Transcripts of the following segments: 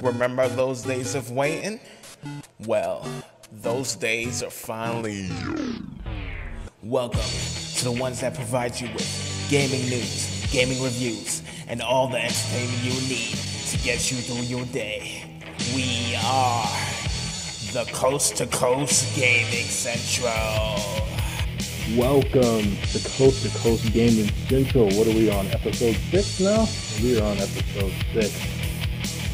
Remember those days of waiting? Well, those days are finally. Welcome to the ones that provide you with gaming news, gaming reviews, and all the entertainment you need to get you through your day. We are the Coast to Coast Gaming Central. Welcome to Coast Gaming Central. What are we on? Episode 6 now? We are on episode 6.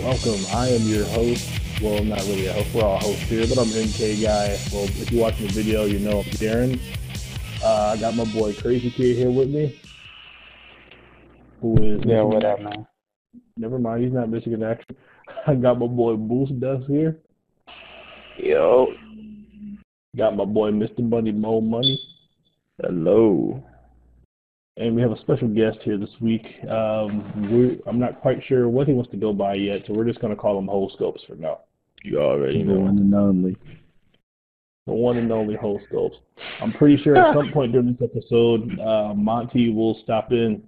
Welcome. I am your host. Well, not really a host. We're all hosts here, but I'm MK Guy. Well, if you're watching the video, you know I'm Darren. I got my boy Crazy Kid here with me. Who is... Yeah, what up, man? Never mind, he's not Michigan action. I got my boy Boost Dust here. Yo. Got my boy Mr. Money Mo Money. Hello. And we have a special guest here this week. I'm not quite sure what he wants to go by yet, so we're just going to call him Holescopes for now. You already know. The one and only. The one and only Holescopes. I'm pretty sure at some point during this episode, Monty will stop in.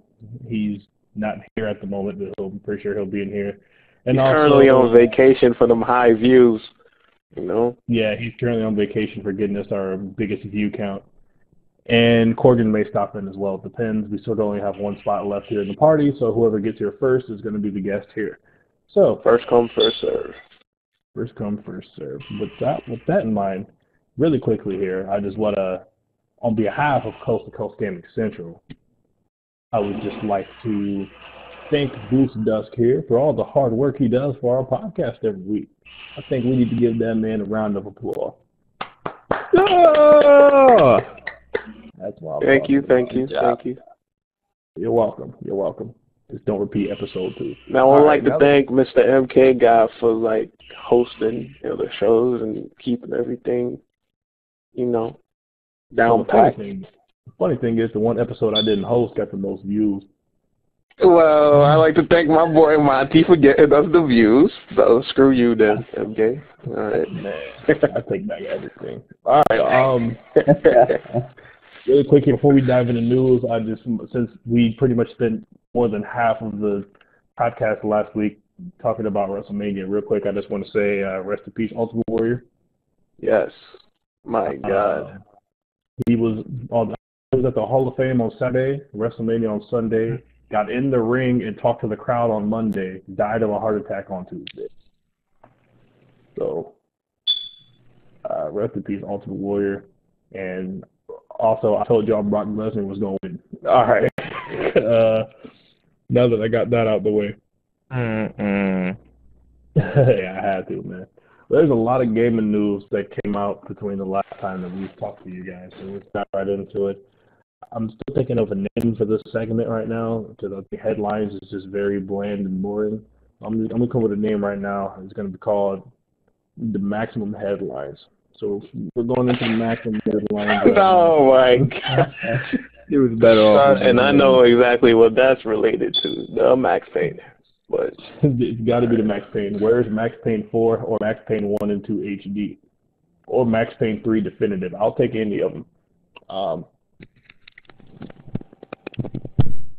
He's not here at the moment, but I'm pretty sure he'll be in here. And he's also, currently on vacation for them high views, you know? Yeah, he's currently on vacation for getting us our biggest view count. And Corgan may stop in as well. It depends. We sort of only have one spot left here in the party, so whoever gets here first is going to be the guest here. So first come, first serve. First come, first serve. With that in mind, really quickly here, I just want to, on behalf of Coast to Coast Gaming Central, I would just like to thank Boost Dusk here for all the hard work he does for our podcast every week. I think we need to give that man a round of applause. Yeah! That's why. Thank you. You're welcome. Just don't repeat episode 2. Now, I would like to thank Mr. MK Guy for, like, hosting the shows and keeping everything, down packed. The funny thing is, the one episode I didn't host got the most views. Well, I like to thank my boy Monty for getting us the views. So screw you then, MK. All right. Man, I take back everything. All right. Really quickly, before we dive into news, since we pretty much spent more than half of the podcast last week talking about WrestleMania, real quick, I just want to say rest in peace, Ultimate Warrior. Yes. My God. He was at the Hall of Fame on Saturday, WrestleMania on Sunday, got in the ring and talked to the crowd on Monday, died of a heart attack on Tuesday. So, rest in peace, Ultimate Warrior. And also, I told y'all Brock Lesnar was going to win. All right. Now that I got that out the way. Yeah, I had to, man. There's a lot of gaming news that came out between the last time that we've talked to you guys, so let's dive right into it. I'm still thinking of a name for this segment right now, because the headlines is just very bland and boring. I'm going to come with a name right now. It's going to be called the Maximum Headlines. So we're going into the Maximum Headlines. Oh, my God. It was better off. And I know exactly what that's related to, the Max Payne. But it's got to be the Max Payne. Where's Max Payne 4 or Max Payne 1 and 2 HD? Or Max Payne 3 Definitive? I'll take any of them.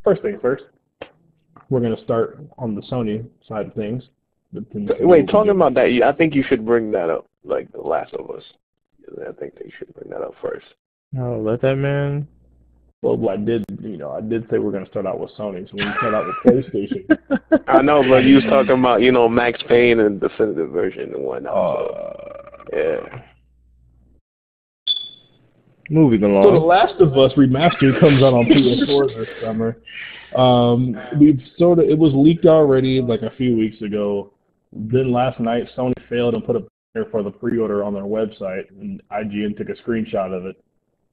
First thing first, we're going to start on the Sony side of things. Wait, talking about that, I think you should bring that up, like The Last of Us. I think they should bring that up first. Oh, let that man. Well, I did say we're going to start out with Sony, so when we start out with PlayStation. I know, but you was talking about, Max Payne and Definitive Version and whatnot. Yeah. Moving along. So The Last of Us Remastered comes out on PS4 this summer. It was leaked already like a few weeks ago. Then last night, Sony failed and put a banner for the pre-order on their website, and IGN took a screenshot of it.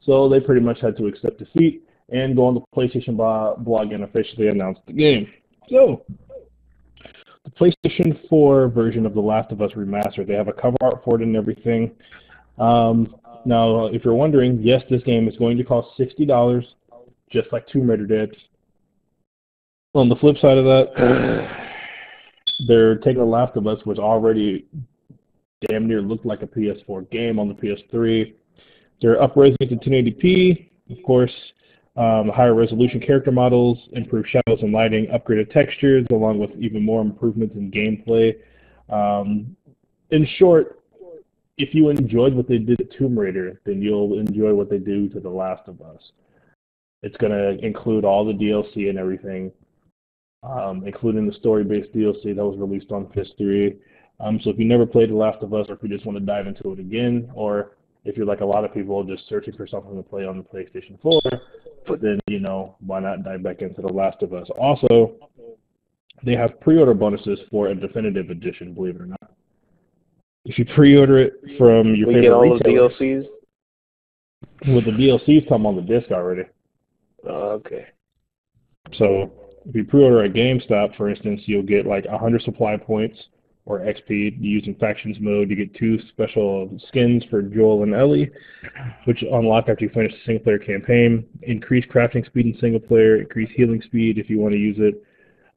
So they pretty much had to accept defeat and go on the PlayStation blog and officially announce the game. So, the PlayStation 4 version of The Last of Us Remastered, they have a cover art for it and everything. Now, if you're wondering, yes, this game is going to cost $60, just like Tomb Raider did. On the flip side of that, they're taking The Last of Us, which already damn near looked like a PS4 game on the PS3. They're upraising it to 1080p, of course, higher resolution character models, improved shadows and lighting, upgraded textures, along with even more improvements in gameplay. In short, if you enjoyed what they did to Tomb Raider, then you'll enjoy what they do to The Last of Us. It's going to include all the DLC and everything, including the story-based DLC that was released on PS3. So if you never played The Last of Us, or if you just want to dive into it again, or if you're like a lot of people just searching for something to play on the PlayStation 4, then, why not dive back into The Last of Us? Also, they have pre-order bonuses for a definitive edition, believe it or not. If you pre-order it from your We favorite get all retailer, the DLCs? well, the DLCs come on the disc already. Oh, okay. So if you pre-order at GameStop, for instance, you'll get like 100 supply points or XP using Factions mode. You get 2 special skins for Joel and Ellie, which unlock after you finish the single-player campaign. Increase crafting speed in single-player, increase healing speed if you want to use it.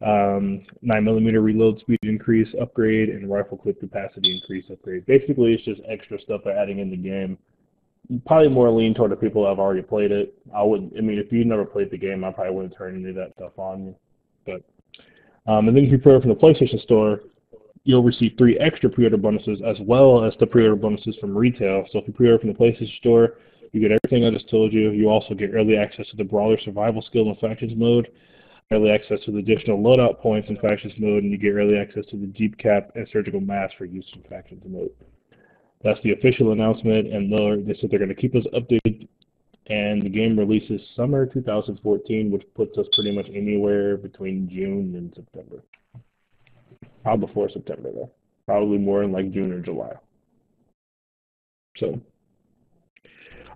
9mm reload speed increase upgrade, and rifle clip capacity increase upgrade. Basically, it's just extra stuff they're adding in the game. Probably more lean toward the people that have already played it. If you've never played the game, I probably wouldn't turn any of that stuff on you. But and then if you pre-order from the PlayStation Store, you'll receive 3 extra pre-order bonuses as well as the pre-order bonuses from retail. So if you pre-order from the PlayStation Store, you get everything I just told you. You also get early access to the Brawler Survival Skill in Factions mode, early access to the additional loadout points in Factions mode, and you get early access to the Jeep Cap and Surgical Mask for use in Factions mode. That's the official announcement, and they said they're going to keep us updated, and the game releases summer 2014, which puts us pretty much anywhere between June and September. Probably before September, though. Probably more in like June or July. So,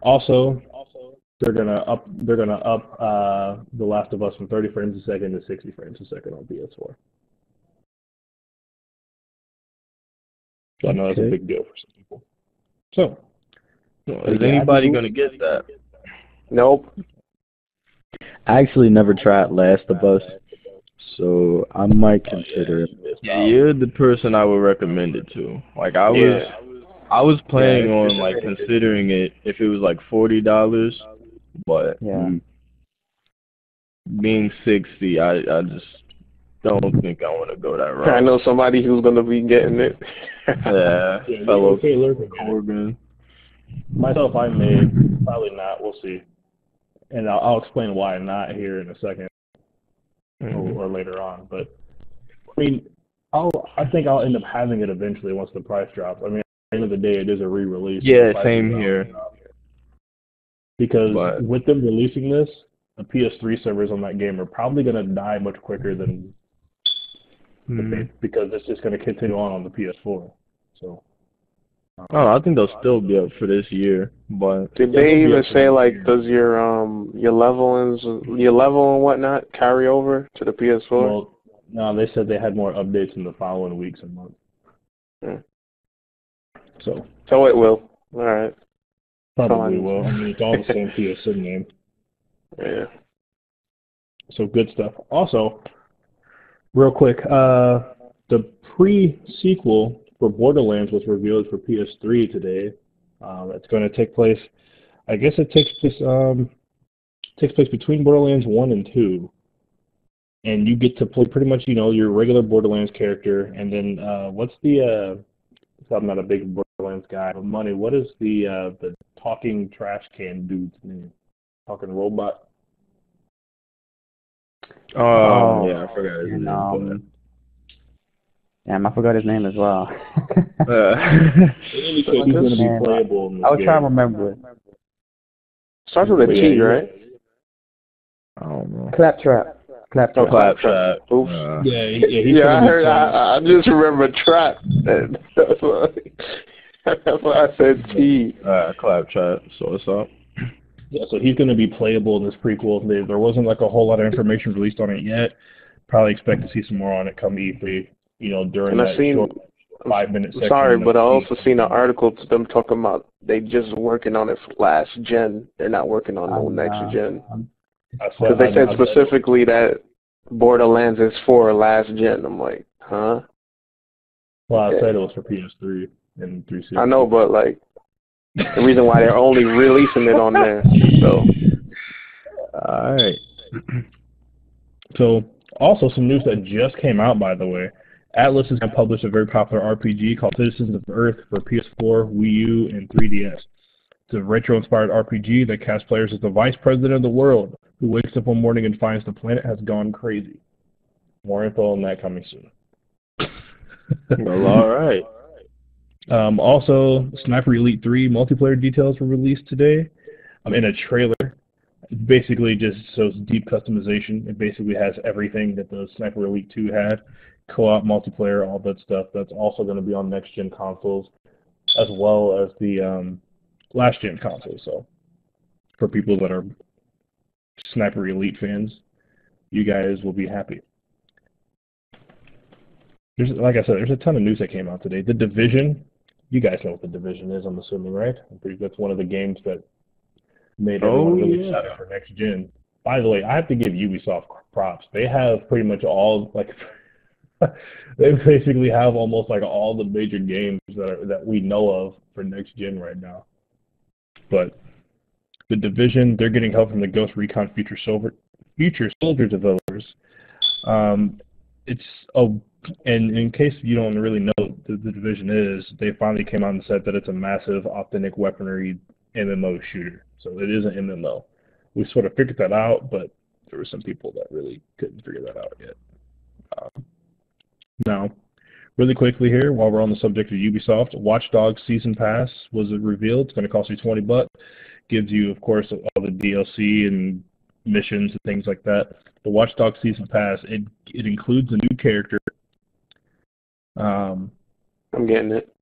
also, they're gonna up The Last of Us from 30 frames a second to 60 frames a second on PS4. So I know that's a big deal for some people. So, is anybody going to get that? Nope. I actually never tried Last of Us, so I might consider it. Yeah, you're the person I would recommend it to. Like I was planning on like considering it if it was like $40, but being 60, I just don't think I want to go that route. I know somebody who's going to be getting it. Fellow Corbin. Myself, I may. Probably not. We'll see. And I'll explain why not here in a second or later on. But, I think I'll end up having it eventually once the price drops. At the end of the day, it is a re-release. Yeah, same here. Because with them releasing this, the PS3 servers on that game are probably going to die much quicker than because it's just going to continue on the PS4. So I think they'll still be up for this year. But did they even say like does your level and whatnot carry over to the PS4? Well, no, they said they had more updates in the following weeks and months. So it will. All right. Probably will. It's all the same PSN name. Yeah. So good stuff. Also, real quick, the pre-sequel for Borderlands was revealed for PS3 today. It's going to take place. I guess it takes place between Borderlands 1 and 2, and you get to play pretty much your regular Borderlands character, and then what's the I'm not a big Borderlands guy, but money. What is the talking trash can dude's name? Talking robot. Oh, yeah, I forgot his name. Damn, I forgot his name as well. He's going to be playable in this I was game. trying to remember it. Starts with a T, right? I don't know. Claptrap. Oh, Claptrap. Oops. I heard. I just remember Trap. That's why I said T. Claptrap. So what's up? Yeah, so he's going to be playable in this prequel. There wasn't like a whole lot of information released on it yet. Probably expect to see some more on it come E3. During that short 5-minute section. Sorry, but I also seen an article to them talking about they just working on it for last gen. They're not working on no next gen. Because they said specifically that Borderlands is for last gen. I'm like, huh? Well, I said it was for PS3 and 360. I know, but like the reason why they're only releasing it on there. So, all right. So, also some news that just came out, by the way. Atlas has published a very popular RPG called Citizens of Earth for PS4, Wii U, and 3DS. It's a retro-inspired RPG that casts players as the vice president of the world, who wakes up one morning and finds the planet has gone crazy. More info on that coming soon. Well, all right. Also, Sniper Elite 3 multiplayer details were released today in a trailer. It basically just shows deep customization. It basically has everything that the Sniper Elite 2 had. Co-op, multiplayer, all that stuff. That's also going to be on next-gen consoles, as well as the last-gen consoles. So, for people that are Sniper Elite fans, you guys will be happy. Like I said, there's a ton of news that came out today. The Division, you guys know what The Division is, I'm assuming, right? That's one of the games that made everyone really excited for next gen. By the way, I have to give Ubisoft props. They have pretty much all, like, they basically have almost like all the major games that we know of for next gen right now. But The Division, they're getting help from the Ghost Recon Future Soldier developers. And in case you don't really know what the Division is, they finally came out and said that it's a massive authentic weaponry MMO shooter. So it is an MMO. We sort of figured that out, but there were some people that really couldn't figure that out yet. Now, really quickly here, while we're on the subject of Ubisoft, Watch Dogs Season Pass was revealed. It's going to cost you $20. Gives you, of course, all the DLC and missions and things like that. The Watch Dogs Season Pass, it includes a new character. I'm getting it.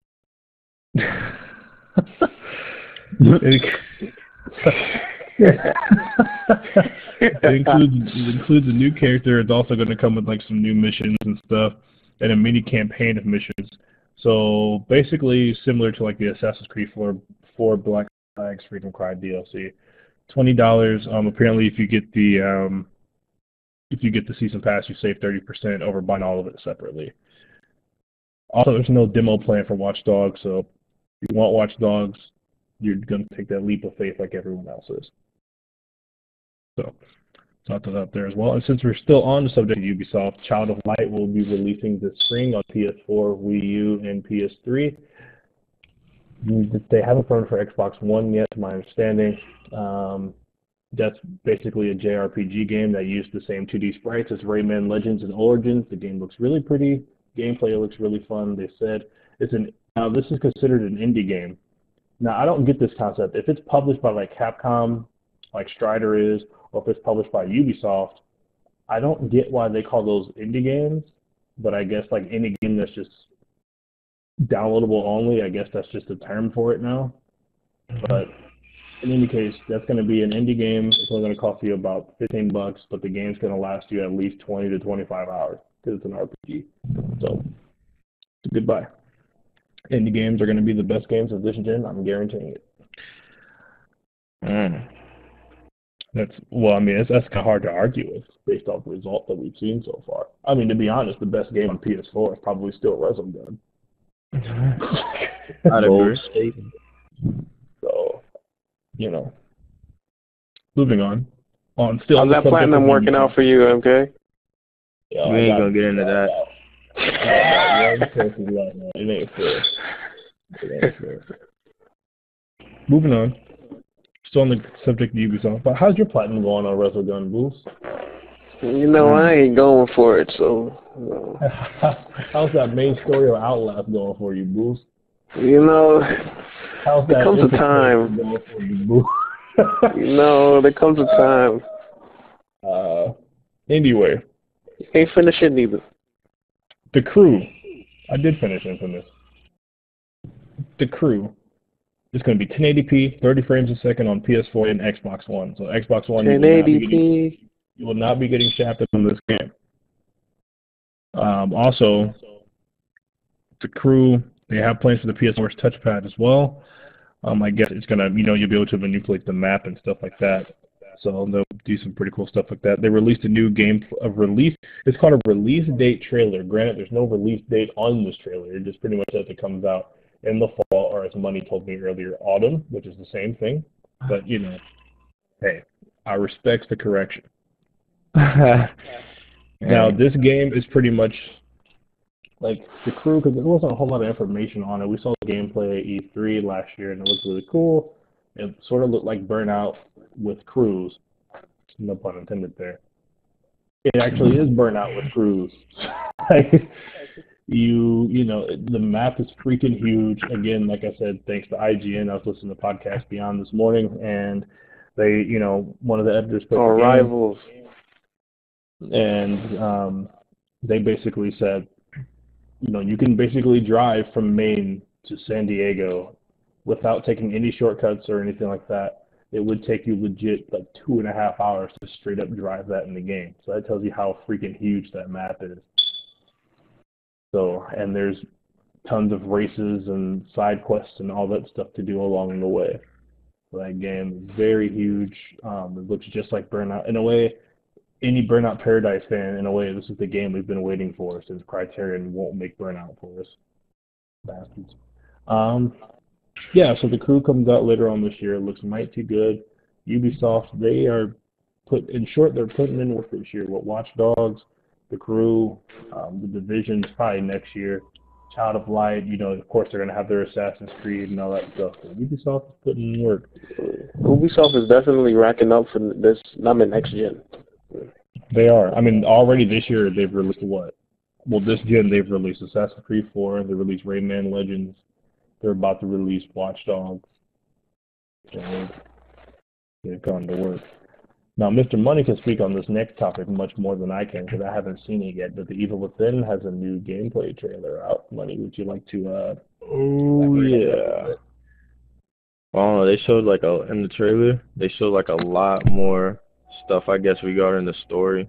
It includes a new character. It's also going to come with like some new missions and stuff, and a mini campaign of missions. So basically, similar to like the Assassin's Creed 4 Black Flags Freedom Cry DLC. $20. Apparently, if you get the season pass, you save 30% over buying all of it separately. Also, there's no demo plan for Watch Dogs, so if you want Watch Dogs, you're going to take that leap of faith like everyone else is. So, thought that out there as well. And since we're still on the subject of Ubisoft, Child of Light will be releasing this spring on PS4, Wii U, and PS3. They haven't confirmed for Xbox One yet, to my understanding. That's basically a JRPG game that used the same 2D sprites as Rayman Legends and Origins. The game looks really pretty. Gameplay looks really fun. They said now this is considered an indie game. Now I don't get this concept. If it's published by like Capcom, like Strider is, or if it's published by Ubisoft, I don't get why they call those indie games. But I guess like any game that's just downloadable only, I guess that's just a term for it now. But in any case, that's going to be an indie game. It's only going to cost you about $15, but the game's going to last you at least 20 to 25 hours because it's an RPG. So, goodbye. Indie games are going to be the best games of this gen. I'm guaranteeing it. That's kind of hard to argue with based off the result that we've seen so far. I mean, to be honest, the best game on PS4 is probably still Resogun. I'd agree. So, moving on. How's that platinum working out for you, MK? You ain't gonna get into that. It ain't fair. Moving on. Still on the subject of Ubisoft, but how's your platinum going on Resogun, Bulls? I ain't going for it, so. How's that main story of Outlast going for you, Bulls? How's there comes a time. There comes a time. Anyway. You can't finish it neither. The Crew. I did finish Infamous. The Crew. It's going to be 1080p, 30 frames a second on PS4 and Xbox One. So Xbox One, 1080p. You will not be getting shafted on this game. Also, The Crew, they have plans for the PS4's touchpad as well. I guess it's going to, you'll be able to manipulate the map and stuff like that. So they'll do some pretty cool stuff like that. They released a new game of release. It's called a release date trailer. Granted, there's no release date on this trailer. It just pretty much says it comes out in the fall, or as Money told me earlier, autumn, which is the same thing. But, hey, I respect the correction. Now, this game is pretty much like the crew, because there wasn't a whole lot of information on it. We saw the gameplay at E3 last year, and it looked really cool. It sort of looked like Burnout with crews. No pun intended there. It actually is Burnout with crews. Like, you know, the map is freaking huge. Again, like I said, thanks to IGN, I was listening to Podcast Beyond this morning, and they, you know, one of the editors put Or the game, Rivals. and they basically said, you know, you can basically drive from Maine to San Diego without taking any shortcuts or anything like that. It would take you legit like 2.5 hours to straight up drive that in the game. So that tells you how freaking huge that map is. So, and there's tons of races and side quests and all that stuff to do along the way. So that game is very huge. It looks just like Burnout. In a way, any Burnout Paradise fan, in a way, this is the game we've been waiting for since Criterion won't make Burnout for us. Bastards. Yeah, so the crew comes out later on this year. It looks mighty good. Ubisoft, they are in short, they're putting in work this year. What Watch Dogs, the crew, the Division's probably next year. Child of Light, you know, of course they're gonna have their Assassin's Creed and all that stuff. So Ubisoft is putting in work. Ubisoft is definitely racking up for this. I'm in next gen. They are. I mean, already this year they've released what? Well, this gen they've released Assassin's Creed 4. They released Rayman Legends. They're about to release Watch Dogs. So they've gone to work. Now, Mr. Money can speak on this next topic much more than I can because I haven't seen it yet. But The Evil Within has a new gameplay trailer out. Money, would you like to? Oh yeah. Well, they showed like in the trailer. They showed like a lot more stuff. I guess regarding the story,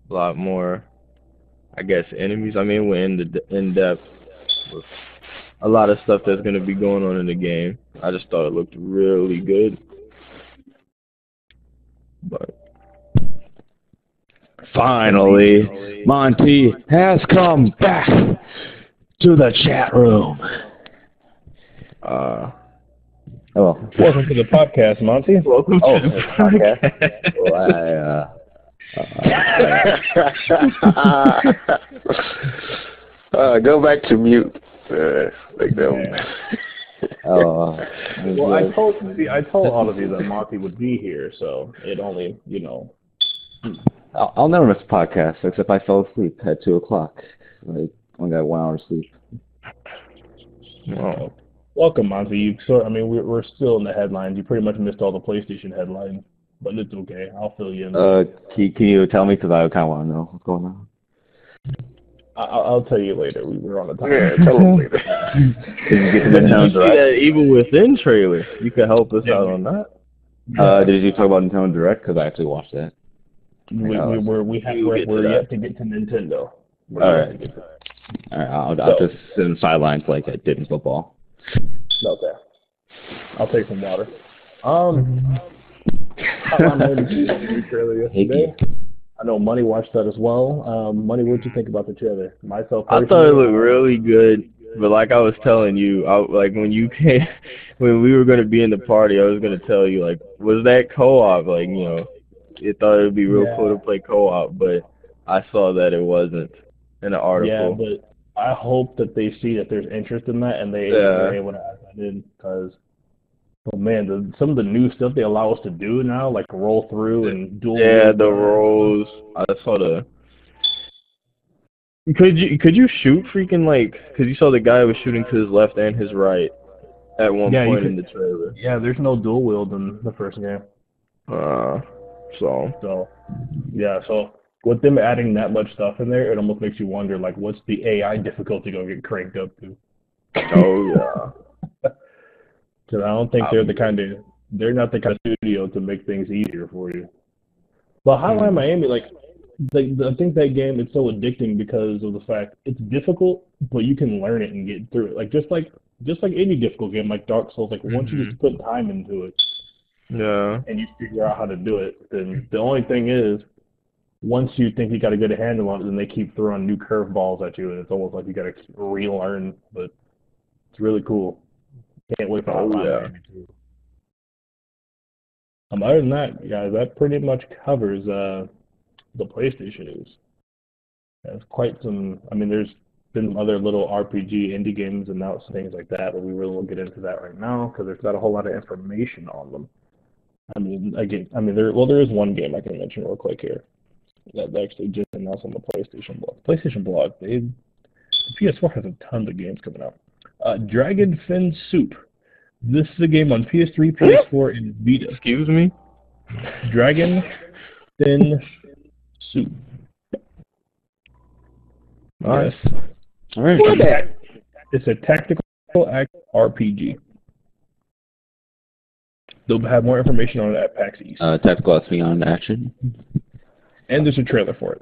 a lot more. I guess enemies. I mean, we're in depth with a lot of stuff that's gonna be going on in the game. I just thought it looked really good. But Finally, Monty has come back to the chat room. Welcome to the podcast, Monty. welcome to the podcast. Go back to mute. Like that. Well, I told all of you that Monty would be here, so it only, you know. I'll never miss a podcast, except I fell asleep at 2 o'clock. I only got 1 hour of sleep. Oh. Welcome, Monty. We're still in the headlines. You pretty much missed all the PlayStation headlines, but it's okay. I'll fill you in. Can you tell me? Because I kind of want to know what's going on. I'll tell you later. We were on the time. Yeah, tell them later. Did you see that Evil Within trailer? You could help us out on that. Did you talk about Nintendo Direct? Because I actually watched that. We're yet to get to Nintendo. All right. I'll just sit in the sidelines like I did in football. Okay. I'll take some water. Trailer yesterday. I know Money watched that as well. Money, what did you think about the trailer? Myself, I thought it looked really good, but like I was telling you, like when you came, when we were gonna be in the party, I was gonna tell you like, was that co-op? Like, you know, it thought it would be real cool to play co-op, but I saw that it wasn't in the article. Yeah, but I hope that they see that there's interest in that and they're able to add that in because, oh man, some of the new stuff they allow us to do now, like roll through and dual. Yeah, the rolls. I saw the. Could you shoot freaking like? Because you saw the guy was shooting to his left and his right at one point in the trailer. Yeah, there's no dual wield in the first game. So with them adding that much stuff in there, it almost makes you wonder, like, what's the AI difficulty going to get cranked up to? Oh yeah. Because I don't think they're not the kind of studio to make things easier for you. But Hotline Miami, I think that game is so addicting because of the fact it's difficult, but you can learn it and get through it. Like just like any difficult game, like Dark Souls, once you just put time into it, and you figure out how to do it, then the only thing is, once you think you got a good handle on it, then they keep throwing new curveballs at you, and it's almost like you got to relearn. But it's really cool. Can't wait for Hotline Miami 2. Other than that, guys, that pretty much covers the PlayStation news. There's quite some. I mean, there's been some other little RPG indie games announced, things like that, but we really won't get into that right now because there's not a whole lot of information on them. There is one game I can mention real quick here that they actually just announced on the PlayStation blog. The PS4 has a ton of games coming out. Dragon Fin Soup. This is a game on PS3, PS4, and Vita. Excuse me? Dragon Fin Soup. Nice. Yes. All right. It's a tactical action RPG. They'll have more information on it at PAX East. Tactical Beyond Action. And there's a trailer for it.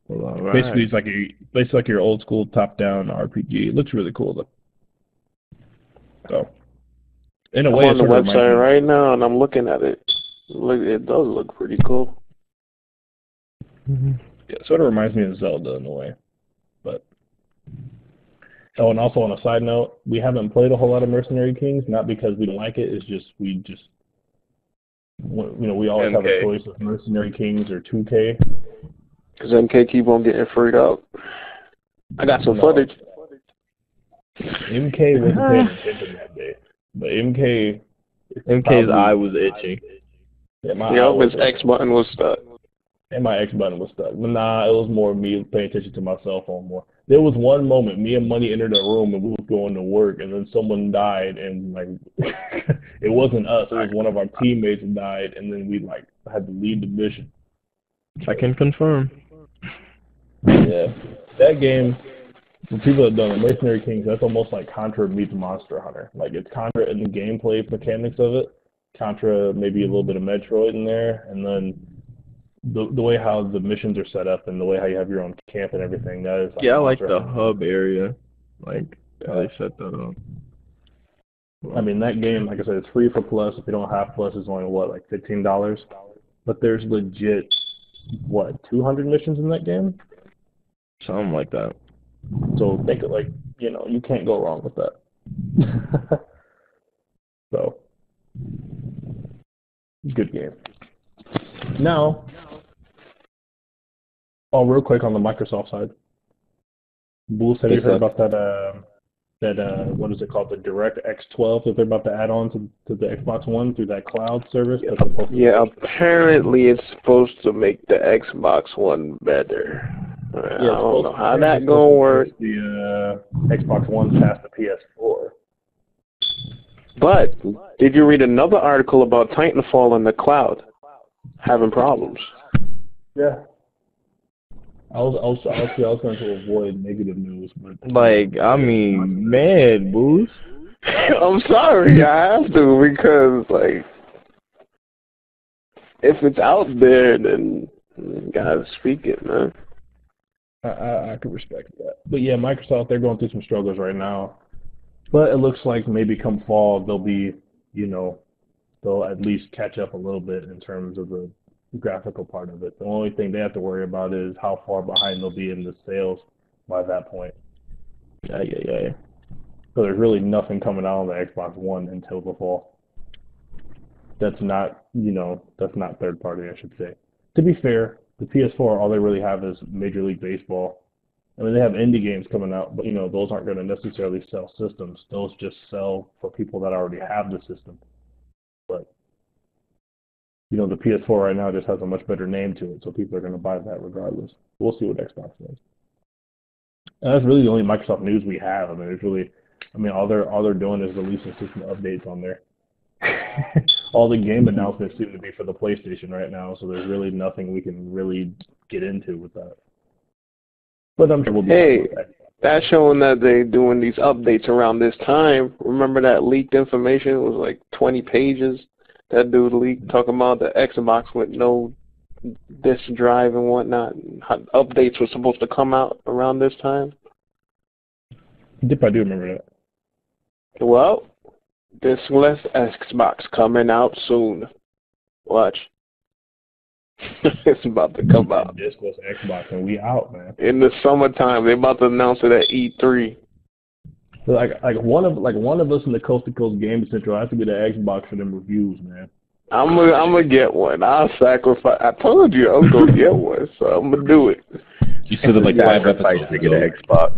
Well, all right. Basically, it's like your old school top-down RPG. It looks really cool though. So, in a way, I'm on the website right now and I'm looking at it. Look, it does look pretty cool. Mm-hmm. Yeah, it sort of reminds me of Zelda in a way. But and also on a side note, we haven't played a whole lot of Mercenary Kings, not because we don't like it. It's just we always have a choice of Mercenary Kings or 2K. Because MK keep on getting freed up. I got some footage. MK wasn't paying attention that day, but MK's eye was itching. Yeah, his X button was stuck. And my X button was stuck. But nah, it was more me paying attention to my cell phone more. There was one moment, me and Money entered a room and we were going to work, and then someone died, and like it wasn't us, it was one of our teammates who died, and then we like had to leave the mission. I can confirm. Yeah, that game. For people that don't know, Mercenary Kings, that's almost like Contra meets Monster Hunter. Like it's Contra in the gameplay mechanics of it. Contra, maybe a little bit of Metroid in there, and then the way how the missions are set up and the way how you have your own camp and everything. That is like I like the hub area, like how they set that up. I mean, that game, like I said, it's free for Plus. If you don't have Plus, it's only like $15. But there's legit 200 missions in that game. Something like that. So think it like you can't go wrong with that. So good game. Now, real quick on the Microsoft side. Bulls, have you heard about that what is it called, the DirectX 12 that they're about to add on to the Xbox One through that cloud service? Yeah, apparently it's supposed to make the Xbox One better. I don't know how that's gonna work. The Xbox One past the PS4. But did you read another article about Titanfall in the cloud having problems? Yeah. I was going to avoid negative news, but man, Boost. I'm sorry, I have to, because if it's out there, then you gotta speak it, man. I can respect that. But yeah, Microsoft, they're going through some struggles right now. But it looks like maybe come fall they'll be, they'll at least catch up a little bit in terms of the graphical part of it. The only thing they have to worry about is how far behind they'll be in the sales by that point. Yeah. So there's really nothing coming out on the Xbox One until the fall. That's not, that's not third party, I should say. To be fair, the PS4, all they really have is Major League Baseball. I mean, they have indie games coming out, but, those aren't going to necessarily sell systems. Those just sell for people that already have the system. But, the PS4 right now just has a much better name to it, so people are going to buy that regardless. We'll see what Xbox does. And that's really the only Microsoft news we have. I mean, all they're doing is releasing system updates on there. All the game announcements seem to be for the PlayStation right now, so there's really nothing we can really get into with that. But I'm sure we'll be that's showing that they're doing these updates around this time. Remember that leaked information? It was like 20 pages. That dude leaked talking about the Xbox with no disk drive and whatnot. How updates were supposed to come out around this time. Yep, I do remember that. Well, diskless Xbox coming out soon. Watch. It's about to come out. Diskless Xbox, and we out, man. In the summertime, they're about to announce it at E3. Like one of us in the Coast to Coast Game Central has to get an Xbox for them reviews, man. I'm gonna get one. I'll sacrifice. I told you I was gonna get one, so I'm gonna do it. You said it like 5 sacrifice episodes to get ago. an Xbox.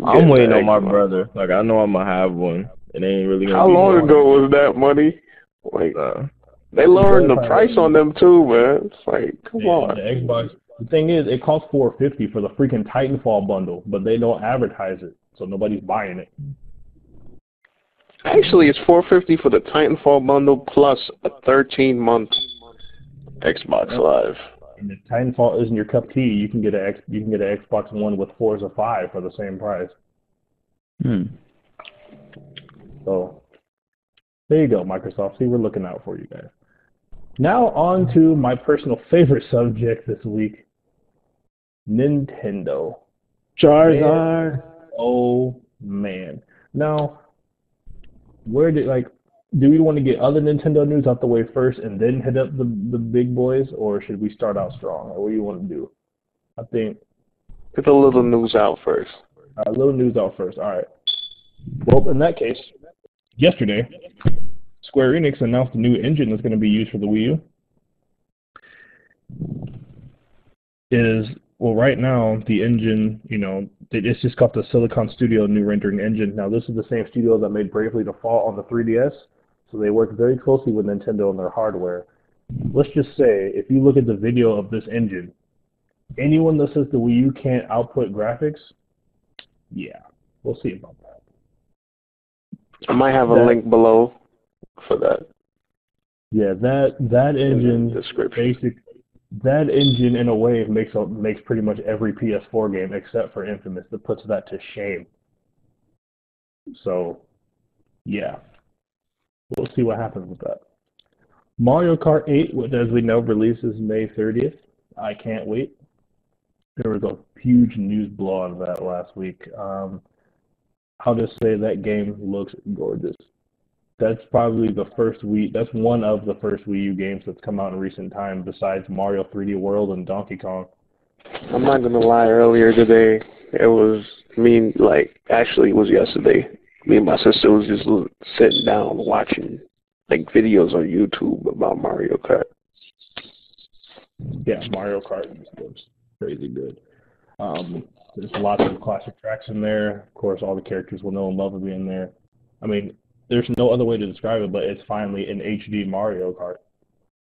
I'm waiting on my Xbox. brother. Like, I know I'm gonna have one. It ain't really gonna How be long long. ago was that, money? Like, Uh, they lowered the price on them too, man. It's like, come The on. Xbox. The thing is, it costs $450 for the freaking Titanfall bundle, but they don't advertise it, so nobody's buying it. Actually, it's $450 for the Titanfall bundle plus a 13-month Xbox Live. And if Titanfall isn't your cup of tea, you can get an Xbox One with Forza 5 for the same price. So there you go, Microsoft. See, we're looking out for you guys. Now on to my personal favorite subject this week, Nintendo. Charizard. Oh man. Now, do we want to get other Nintendo news out the way first and then hit up the big boys, or should we start out strong? Or what do you want to do? I think Get a little news out first. a little news out first. All right. Well, in that case, yesterday, Square Enix announced a new engine that's going to be used for the Wii U. Right now, the engine, it's just called the Silicon Studio New Rendering Engine. Now, this is the same studio that made Bravely Default on the 3DS, so they work very closely with Nintendo on their hardware. Let's just say, if you look at the video of this engine, anyone that says the Wii U can't output graphics, yeah, we'll see about that. I might have a link below for that. Yeah, that engine Description. That engine, in a way, makes pretty much every PS4 game except for Infamous. That puts that to shame. So, yeah, we'll see what happens with that. Mario Kart 8, which, as we know, releases May 30th. I can't wait. There was a huge news blow on that last week. I'll just say that game looks gorgeous. That's probably that's one of the first Wii U games that's come out in recent time besides Mario 3D World and Donkey Kong. I'm not gonna lie, earlier today, it was actually it was yesterday. Me and my sister was just sitting down watching videos on YouTube about Mario Kart. Yeah, Mario Kart looks crazy good. There's lots of classic tracks in there. Of course, all the characters we'll know and love will be in there. I mean, there's no other way to describe it, but it's finally an HD Mario Kart.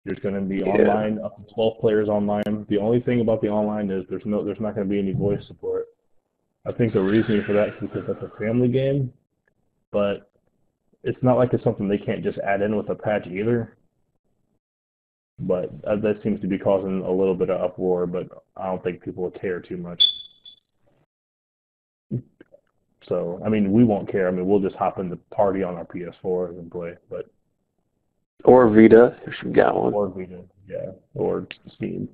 There's going to be online, up to 12 players online. The only thing about the online is there's not going to be any voice support. I think the reasoning for that is because that's a family game, but it's not like it's something they can't just add in with a patch either. But that seems to be causing a little bit of uproar, but I don't think people will care too much. So, I mean, we won't care. I mean, we'll just hop in the party on our PS4 and play. Or Vita, if you got one. Or Vita, yeah. Or Steam.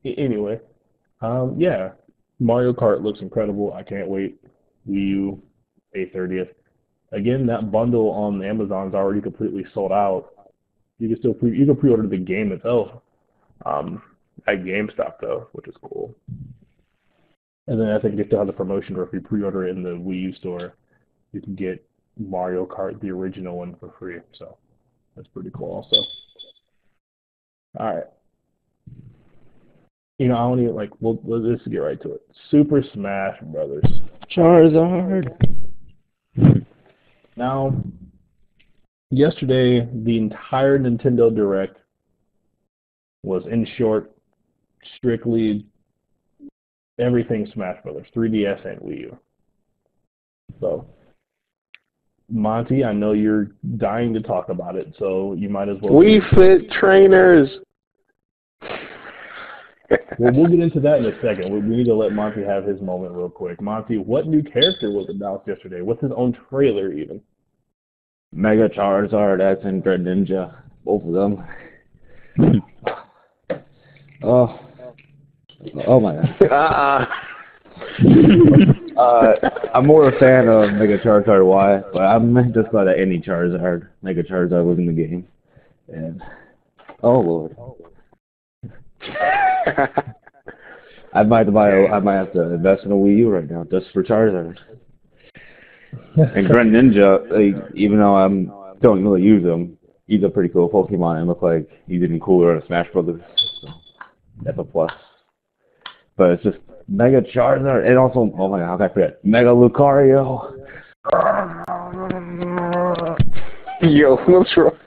Anyway, yeah. Mario Kart looks incredible. I can't wait. Wii U, May 30th. Again, that bundle on Amazon is already completely sold out. You can still pre-order the game itself at GameStop, though, which is cool. And then I think they still have the promotion where if you pre-order it in the Wii U store, you can get Mario Kart, the original one, for free. So that's pretty cool also. All right. I don't even let's get right to it. Super Smash Brothers. Charizard. Now, yesterday, the entire Nintendo Direct was, in short, strictly everything Smash Brothers, 3DS and Wii U. So, Monty, I know you're dying to talk about it, so you might as well. Wii Fit trainers. Well, we'll get into that in a second. We need to let Monty have his moment real quick. Monty, what new character was announced yesterday? What's his own trailer, even? Mega Charizard, as in Greninja. Both of them. Oh my god. I'm more a fan of Mega Charizard Y, but I'm just glad that any Charizard, Mega Charizard was in the game. And oh lord. I might have to invest in a Wii U right now just for Charizard. And Greninja, even though I don't really use him, he's a pretty cool Pokemon and look like he's even cooler in Smash Brothers. So that's a plus. but it's just Mega Charizard, and also, oh my god, how could I forget? Mega Lucario. Yo, what's wrong?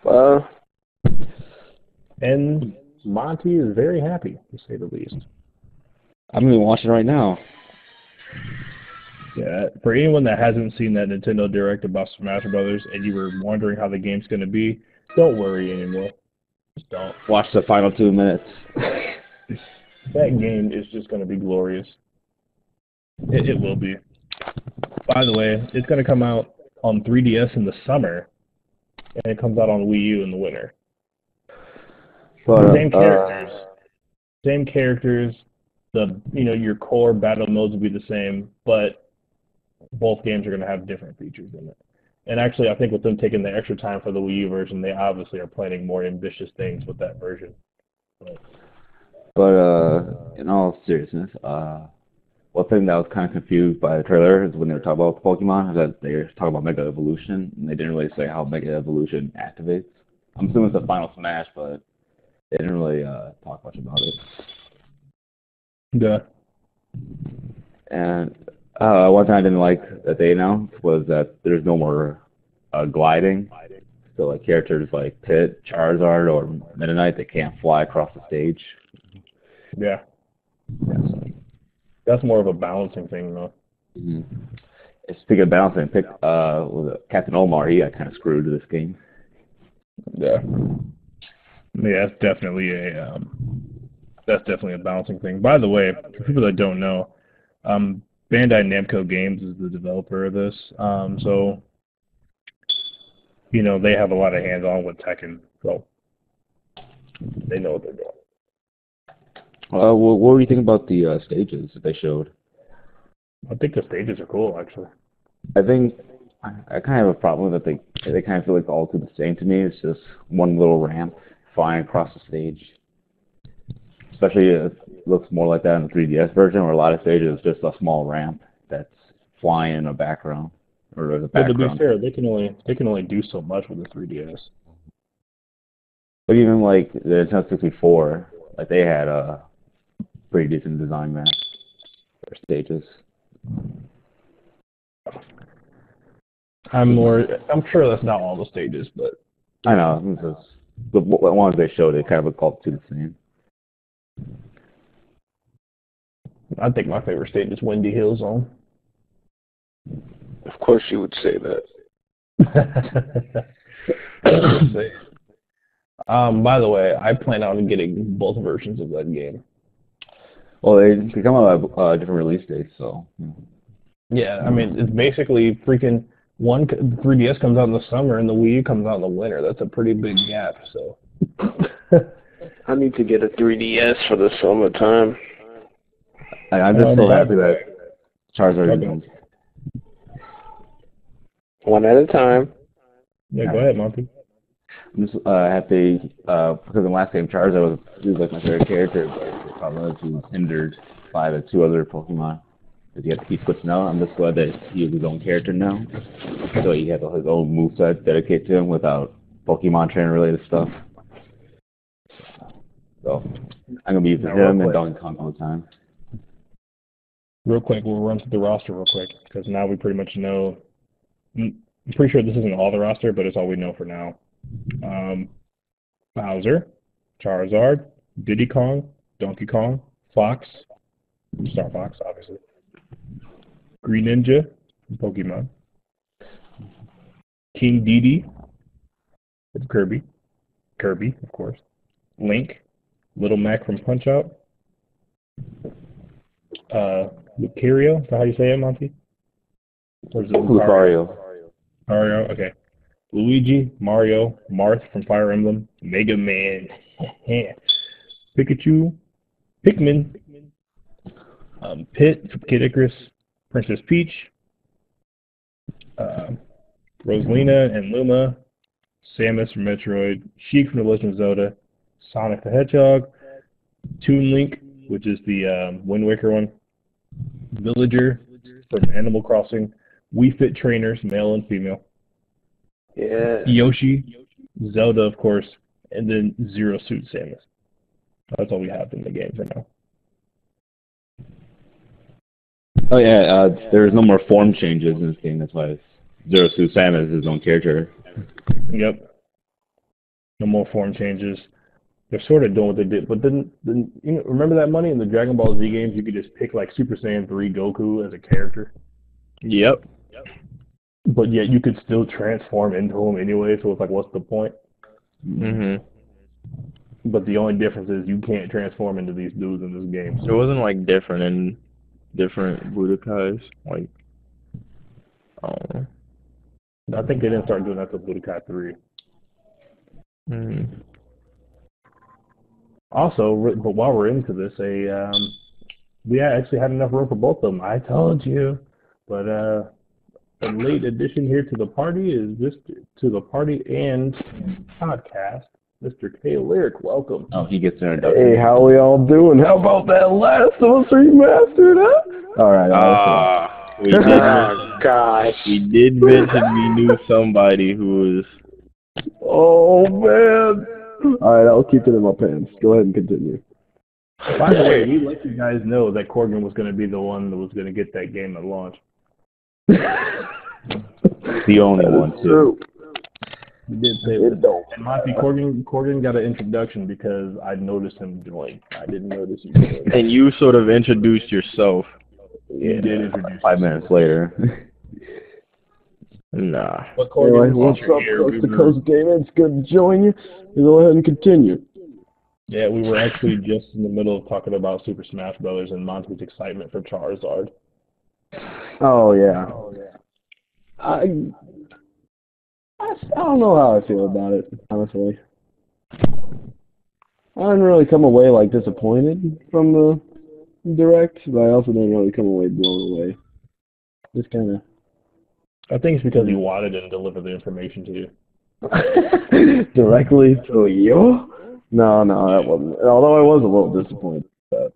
Well, And Monty is very happy, to say the least. I'm even watching right now. Yeah, for anyone that hasn't seen that Nintendo Direct about Smash Brothers and you were wondering how the game's going to be, don't worry anymore. Just don't. Watch the final 2 minutes. That game is just going to be glorious. It will be. By the way, it's going to come out on 3DS in the summer, and it comes out on Wii U in the winter. But, Same characters. Your core battle modes will be the same, but both games are going to have different features in it. And actually, I think with them taking the extra time for the Wii U version, they obviously are planning more ambitious things with that version. But in all seriousness, one thing that I was kind of confused by the trailer is when they were talking about Pokemon, is that they were talking about Mega Evolution, and they didn't really say how Mega Evolution activates. I'm assuming it's the final Smash, but they didn't really talk much about it. Yeah. And one thing I didn't like that they announced was that there's no more gliding. So like characters like Pit, Charizard, or Meta Knight, they can't fly across the stage. Yeah. Yeah, so. That's more of a balancing thing, though. Mm-hmm. Speaking of balancing, Captain Omar, he got kind of screwed to this game. Yeah. Yeah, that's definitely a balancing thing. By the way, for people that don't know, Bandai Namco Games is the developer of this. So they have a lot of hands-on with Tekken, so they know what they're doing. What do you think about the stages that they showed? I think the stages are cool, actually. I think I kind of have a problem with that they kind of feel like all too the same to me. It's just one little ramp flying across the stage. Especially it looks more like that in the 3DS version, where a lot of stages is just a small ramp that's flying in a background or the background. But to be fair, they can only do so much with the 3DS. But even like the Nintendo 64, like they had a pretty decent design map for stages. I'm sure that's not all the stages, but I know. The ones they showed, they kind of look all to the same. I think my favorite stage is Windy Hill Zone. of course you would say that. By the way, I plan on getting both versions of that game. Well, they come out at different release dates, so. Yeah, I mean, it's basically freaking the 3DS comes out in the summer and the Wii U comes out in the winter. That's a pretty big gap, so. I need to get a 3DS for the summertime. I'm just so happy that Charizard is one at a time. Yeah, go ahead, Monty. I'm just happy because in the last game Charizard was like my favorite character, but the problem is he was hindered by the two other Pokemon because he had to keep switching out. I'm just glad that he has his own character now, so he has his own moveset dedicated to him without Pokemon trainer related stuff. So I'm gonna be using him and Donkey Kong all the time. Real quick, we'll run through the roster real quick because now we pretty much know. I'm pretty sure this isn't all the roster, but it's all we know for now. Bowser, Charizard, Diddy Kong, Donkey Kong, Fox, Star Fox, obviously. Green Ninja from Pokemon. King Dedede from Kirby. Kirby, of course. Link, Little Mac from Punch-Out. Lucario, is that how you say it, Monty? Or is it Lucario. Lucario, okay. Luigi, Mario, Marth from Fire Emblem, Mega Man, Pikachu, Pikmin, Pit from Kid Icarus, Princess Peach, Rosalina and Luma, Samus from Metroid, Sheik from The Legend of Zelda, Sonic the Hedgehog, Toon Link, which is the Wind Waker one, Villager from Animal Crossing, Wii Fit trainers, male and female. Yeah. Yoshi, Zelda, of course, and then Zero Suit Samus. That's all we have in the game for now. Oh yeah, there's no more form changes in this game. That's why Zero Suit Samus is his own character. Yep. No more form changes. They're sort of doing what they did, but then you know, remember that money in the Dragon Ball Z games? You could just pick like Super Saiyan 3 Goku as a character, Yep. but yet you could still transform into him anyway. So it's like, what's the point? Mhm. But the only difference is you can't transform into these dudes in this game. It wasn't like different in different Budokais. Like, I don't know. I think they didn't start doing that till Budokai 3. Mm. Also, but while we're into this, we actually had enough room for both of them. I told you, but a late addition here to the party is and podcast, Mr. K Lyric. Welcome. Oh, he gets an introduction. Hey, how we all doing? How about that Last of Us remastered, huh? All right. We did. Oh, gosh. We did mention we knew somebody who was. Oh, man. All right, I'll keep it in my pants. Go ahead and continue. By the way, we let you guys know that Corgan was going to be the one that was going to get that game at launch. The only one, too. True. We did say It that. don't. And Monty, Corgan got an introduction because I noticed him join. I didn't notice you join. And you sort of introduced yourself. You did introduce 5 minutes later. Nah. But Hey, Corgan, what's since you're up, here, Coast to Coast Gamer? It's good to join you. You go ahead and continue. Yeah, we were actually just in the middle of talking about Super Smash Brothers and Monty's excitement for Charizard. Oh, yeah. I don't know how I feel about it, honestly. I didn't really come away, like, disappointed from the Direct, but I also didn't really come away blown away. Just kind of... I think it's because he wanted to deliver the information to you. Directly to you? No, that wasn't. Although I was a little disappointed with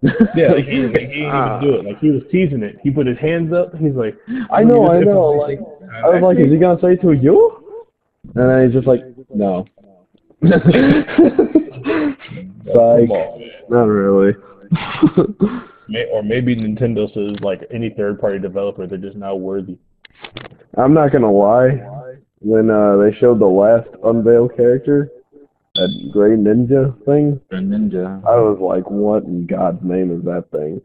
that. Yeah, like, he didn't even do it. Like, he was teasing it. He put his hands up. He's like, I know. Like, I was like, is he gonna say to you? And then he's just like, no. Like, not really. Or maybe Nintendo says, like, any third-party developer, they're just not worthy. I'm not gonna lie. When they showed the last unveiled character, that gray ninja thing, I was like, what in God's name is that thing?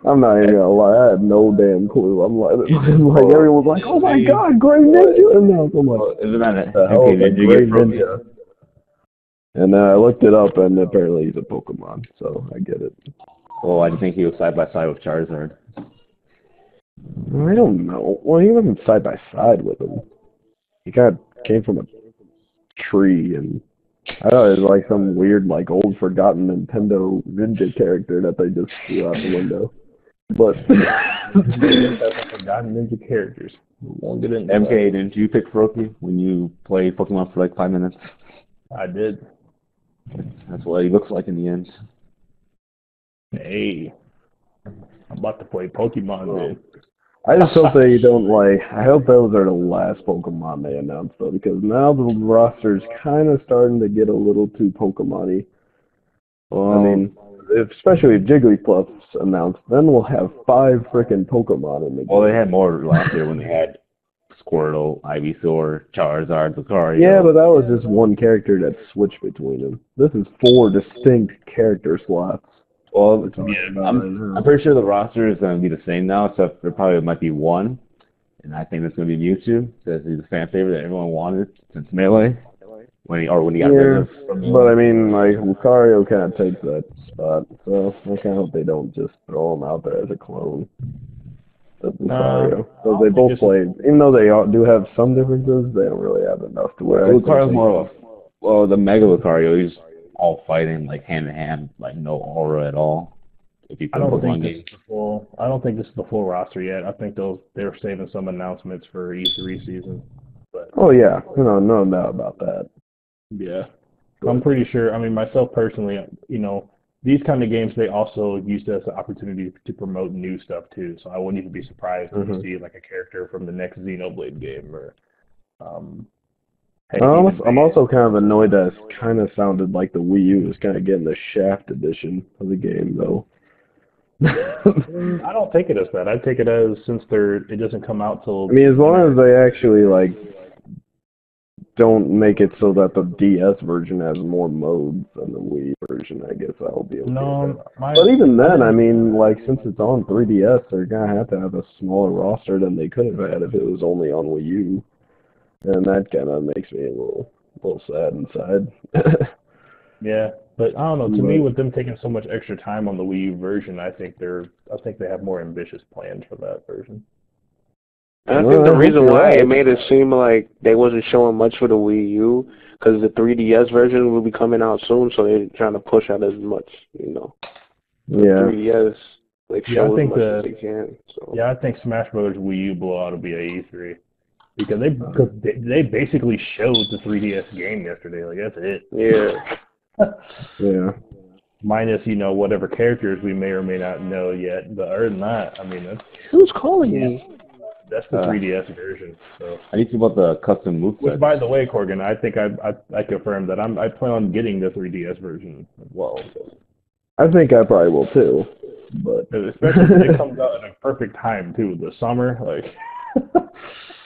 I'm not even gonna lie, I had no damn clue. I'm like everyone was like, oh my God, gray ninja! And now I'm like, Isn't that the hell is a gray ninja? And then I looked it up, and apparently he's a Pokemon, so I get it. Oh, I didn't think he was side by side with Charizard. I don't know. Well, he wasn't side by side with him. He came from a tree, and I thought it was like some weird, like old forgotten Nintendo ninja character that they just threw out the window. But That's forgotten ninja characters. We won't get into MK, didn't you pick Froakie when you played Pokemon for like 5 minutes? that. I did. That's what he looks like in the end. Hey, I'm about to play Pokemon, man. I just hope they don't I hope those are the last Pokemon they announce though, because now the roster's kind of starting to get a little too Pokemon-y. I mean, especially if Jigglypuff's announced, then we'll have 5 frickin' Pokemon in the game. Well, they had more last year when they had Squirtle, Ivysaur, Charizard, Lucario. Yeah, but that was just one character that switched between them. This is 4 distinct character slots. Well, I'm pretty sure the roster is going to be the same now, except there probably might be one, and I think it's going to be Mewtwo, because he's a fan favorite that everyone wanted since Melee, when he got rid of. But I mean, like, Lucario kind of takes that spot, so I kind of hope they don't just throw him out there as a clone of Lucario. Because they both played, even though they do have some differences, they don't really have enough to where Lucario's more of the Mega Lucario, he's all fighting like hand to hand, like no aura at all. If you I don't think this is the full roster yet. I think they're saving some announcements for E3 season. But oh yeah, no doubt about that. yeah, I'm pretty sure. I mean, myself personally, these kind of games they also use this as an opportunity to promote new stuff too. So I wouldn't even be surprised if you see like a character from the next Xenoblade game or I'm also kind of annoyed that it kind of sounded like the Wii U was kind of getting the Shaft edition of the game, though. I don't take it as that. I take it as since it doesn't come out till. I mean, as long as they actually like don't make it so that the DS version has more modes than the Wii version, I guess I'll be okay. No, but even then, I mean, like since it's on 3DS, they're gonna have to have a smaller roster than they could have had if it was only on Wii U. And that kind of makes me a little sad inside. Yeah, but I don't know. To me, with them taking so much extra time on the Wii U version, I think they have more ambitious plans for that version. And I think the reason why it made it seem like they wasn't showing much for the Wii U, because the 3DS version will be coming out soon, so they're trying to push out as much, you know. Yeah. 3DS, like show as much as they can. So. Yeah, I think Smash Brothers Wii U blowout will be at E3. Because they basically showed the 3DS game yesterday. Like, that's it. Yeah. Yeah. Minus, whatever characters we may or may not know yet. But other than that, I mean, who's calling me? That's the 3DS version. So. How do you feel about the custom movesets? Which, by the way, Corgan, I think I confirmed that I plan on getting the 3DS version as well. So. I think I probably will too. But especially if it comes out at a perfect time too, the summer, like.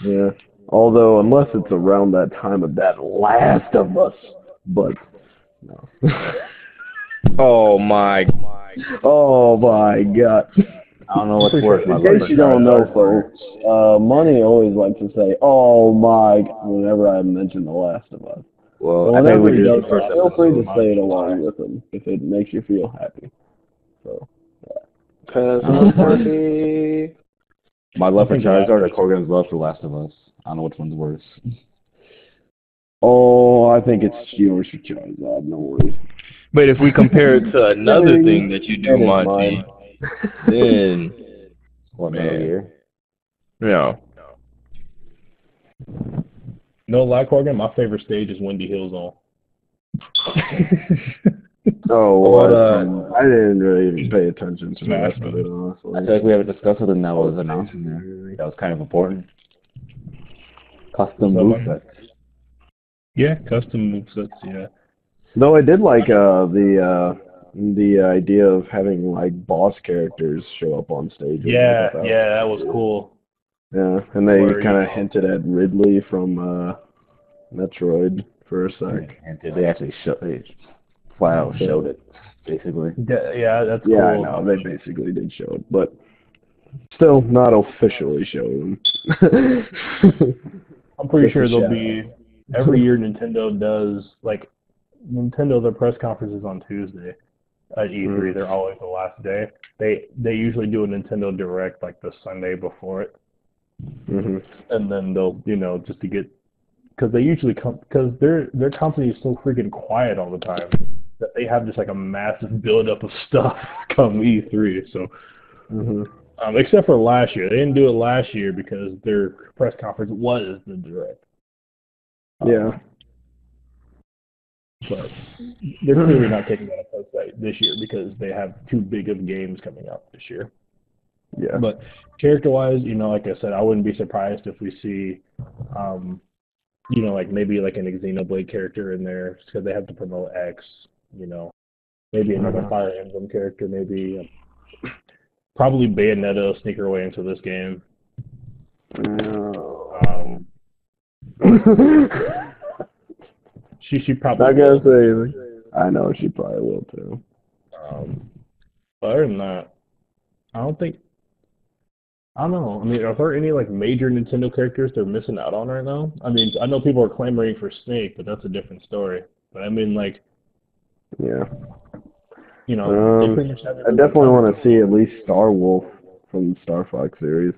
Yeah. Although, unless it's around that time of that Last of Us, but no. Oh my God. I don't know what's worse. In case you don't know, folks, Money always likes to say, "Oh my," whenever I mention The Last of Us. Well, I think we do. Feel free to say it along with him if it makes you feel happy. So. Cause I'm happy. My love for Charizard or Corgan's love for Last of Us. I don't know which one's worse. Oh, I think it's yours for Charizard. No worries. But if we compare it to another thing that you do, Monty, then what, Metal Gear? No. No lie, Corgan, my favorite stage is Windy Hill Zone. I didn't really even pay attention to the rest of it, honestly. I feel like we haven't discussed something that was announced in there. That was kind of important. Custom movesets. Yeah, custom movesets, yeah. Though I did like the idea of having like boss characters show up on stage. Yeah, that was cool. Yeah, and they kind of hinted at Ridley from Metroid for a sec. They actually flat out showed it, basically. Yeah, that's cool. Yeah, I know, they basically did show it, but still not officially showed them. I'm pretty sure there'll be, every year Nintendo does, their press conferences on Tuesday at E3, they're always the last day. They usually do a Nintendo Direct like the Sunday before it. And then they'll, just to get, because they usually come, because their company is so freaking quiet all the time that they have just like a massive buildup of stuff come E3. So, except for last year, they didn't do it last year because their press conference was the Direct. Yeah. But they're clearly not taking that approach this year because they have too big of games coming out this year. Yeah. But character-wise, like I said, I wouldn't be surprised if we see, maybe like an Xenoblade character in there because they have to promote X, maybe another Fire Emblem character, maybe probably Bayonetta will sneak her way into this game. She probably. I gotta say, I know she probably will too. Other than that, I don't know. I mean, are there any major Nintendo characters they're missing out on right now? I mean, I know people are clamoring for Snake, but that's a different story. But I mean, yeah. They pretty much have I definitely want to see at least Star Wolf from the Star Fox series.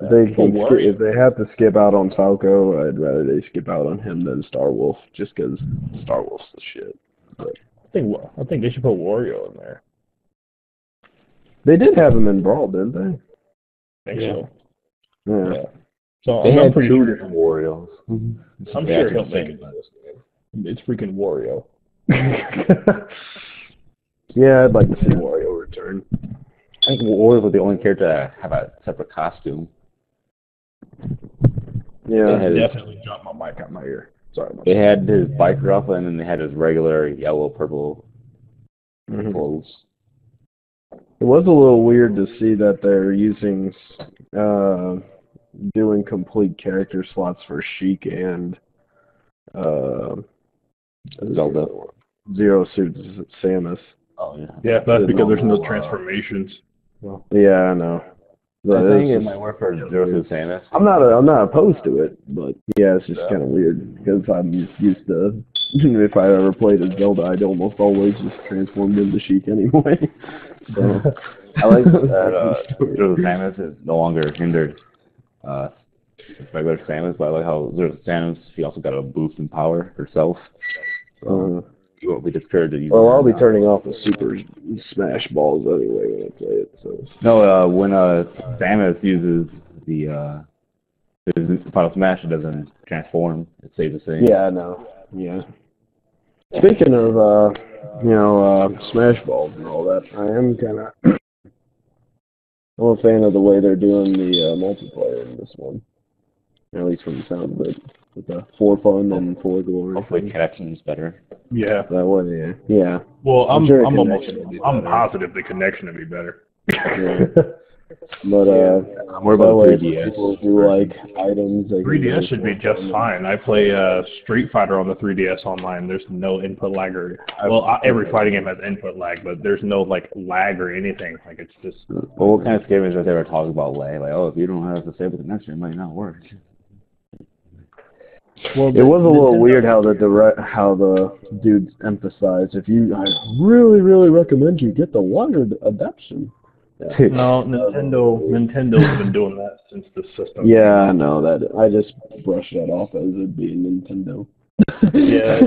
If they have to skip out on Falco, I'd rather they skip out on him than Star Wolf, just because Star Wolf's the shit. But I think they should put Wario in there. They did have him in Brawl, didn't they? I think so. Yeah. So they had pretty two different Wario's. I'm sure he'll make it. It's freaking Wario. Yeah, I'd like to see Wario return. I think Wario was the only character that have a separate costume. Yeah, I definitely dropped my mic out my ear. Sorry about They had his biker outfit, and then they had his regular yellow, purple clothes. It was a little weird to see that they're using, doing complete character slots for Sheik and Zelda. Zero Suit Samus. Oh yeah. Yeah, that's because there's no transformations. Well, Yeah, I know. But I think it might work for Zero Suit Samus. I'm not opposed to it, but yeah, it's just kind of weird because I'm used to if I ever played as Zelda, I'd almost always just transformed into Sheik anyway. So I like that Zero Suit Samus is no longer hindered. Regular Samus, but I like how Zero Suit Samus, she also got a boost in power herself. So you won't be discouraged to use it. Well, I'll be turning off the Super Smash Balls anyway when I play it. So no, when Samus uses the Final Smash, it doesn't transform. It stays the same. yeah, I know. Yeah. Speaking of Smash Balls and all that, I am kind of I'm a fan of the way they're doing the multiplayer in this one. At least from the sound of it. With the for fun and for glory. Hopefully connection is better. yeah. That way, yeah. Well, I'm I'm positive the connection would be better. Yeah. But What about 3DS? People who like items. 3DS should be just fine. I play Street Fighter on the 3DS online. There's no input lag every fighting game has input lag, but there's no like lag or anything. Like it's just. Well, what kind of game is that they were talking about lag? Like, oh, if you don't have a stable connection, it might not work. Well, it was a little weird how the dudes emphasized if you, I really, really recommend you get the wired adaptation. Yeah. No, Nintendo's been doing that since the system. Yeah, I know that. I just brushed that off as it being Nintendo. Yeah.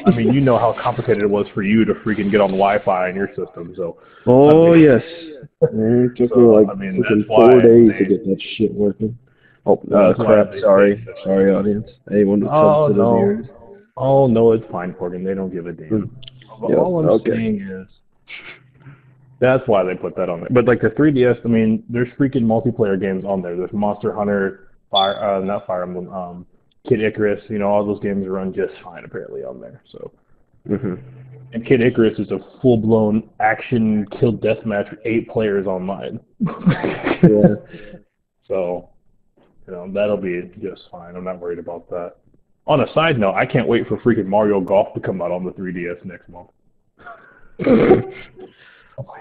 I mean, you know how complicated it was for you to freaking get on Wi-Fi in your system, so. Oh, yes. It took me like 4 days to get that shit working. Oh, crap. Sorry, audience. Anyone with sensitive ears. Oh, no, it's fine, Corgan. They don't give a damn. All I'm saying is, that's why they put that on there. But like the 3DS, I mean, there's freaking multiplayer games on there. There's Monster Hunter, not Fire Emblem, Kid Icarus. You know, all those games run just fine apparently on there. So, and Kid Icarus is a full-blown action kill deathmatch with 8 players online. Yeah. So, you know, that'll be just fine. I'm not worried about that. On a side note, I can't wait for freaking Mario Golf to come out on the 3DS next month.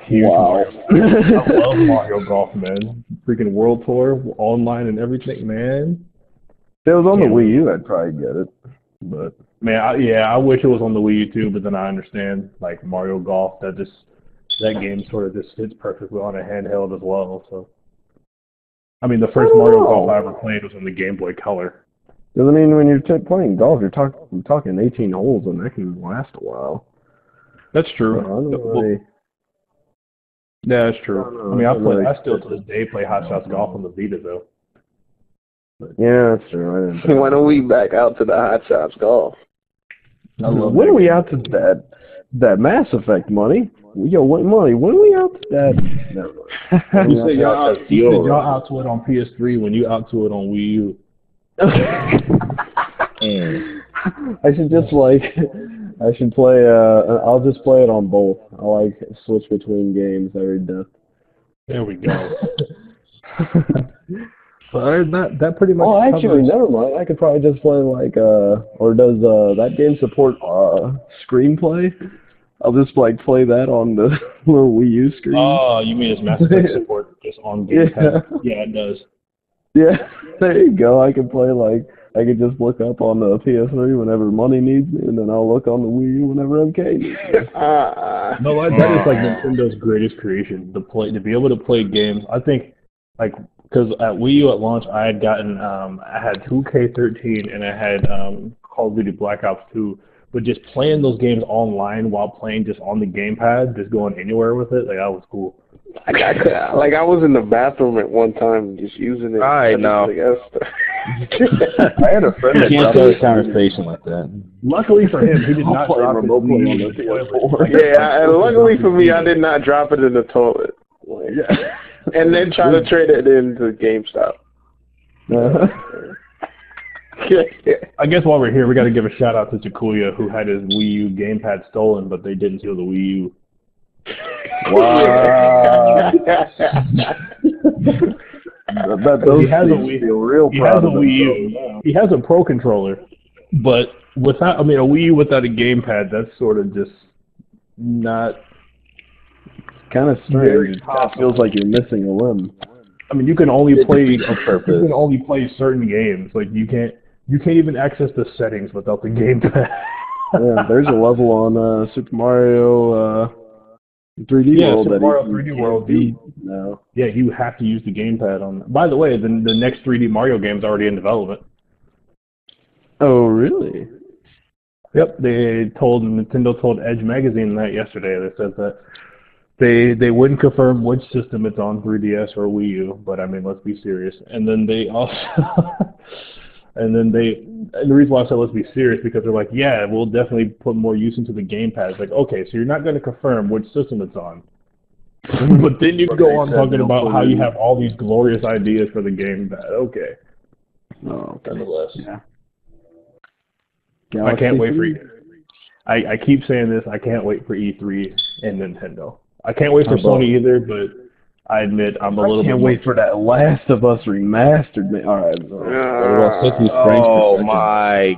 Wow. I love Mario Golf, man. Freaking World Tour, online and everything, man. If it was on the Wii U, I'd probably get it. But man, I wish it was on the Wii U too, but then I understand, like, Mario Golf, that game sort of just fits perfectly on a handheld as well, so. I mean, the first Mario Golf I ever played was on the Game Boy Color. Because, I mean, when you're playing golf, you're talking 18 holes, and that can last a while. That's true. Yeah, that's true. I mean, I still to this day play Hot Shots Golf on the Vita, though. But, yeah, that's true. Why don't we back out to the Hot Shots Golf? When are we out to that Mass Effect money? Yo, what money? When are we out to that? You said y'all out to it on PS3 when you out to it on Wii U. I should just play, I'll just play it on both. I'll switch between games every day. There we go. So that pretty much. Oh, actually, never mind. I could probably just play or does that game support screenplay? I'll just play that on the little Wii U screen. Oh, you mean it's Mass Effect support just on Game Pass? Yeah, it does. Yeah, there you go. I can play I could just look up on the PS3 whenever money needs me, and then I'll look on the Wii U whenever MK needs me. No, that is like Nintendo's greatest creation. To be able to play games. I think, because at Wii U at launch, I had gotten I had 2K13 and I had Call of Duty Black Ops 2. But just playing those games online while playing just on the gamepad, just going anywhere with it, that was cool. I was in the bathroom at one time just using it. I know. I had a friend that can't start a conversation like that. Luckily for him, he did not drop his Wii on the toilet. Yeah, and luckily for me, I did not drop it in the toilet. And then try to trade it into GameStop. I guess while we're here, we got to give a shout out to Takuya, who had his Wii U gamepad stolen, but they didn't steal the Wii U. Wow. He has a Wii U. He has a Pro controller, but without, a Wii U without a gamepad, that's sort of just not. Kind of strange. It feels like you're missing a limb. You can only play certain games. Like you can't even access the settings without the gamepad. Yeah, there's a level on Super Mario 3D World. Super Mario 3D World. You have to use the gamepad on that. By the way, the next 3D Mario game is already in development. Oh, really? Yep, Nintendo told Edge Magazine that yesterday. They said that they wouldn't confirm which system it's on, 3DS or Wii U, but let's be serious. And then they also, and the reason why I said let's be serious, because they're like, yeah, we'll definitely put more use into the gamepad. It's like, okay, so you're not going to confirm which system it's on. But then you go on talking about how you have all these glorious ideas for the gamepad. Okay. Oh, okay. Nonetheless. Yeah. I can't wait for I keep saying this, I can't wait for E3 and Nintendo. I can't wait for Sony either, but I admit I'm a little bit. I can't wait for that Last of Us remastered. All right. Oh my.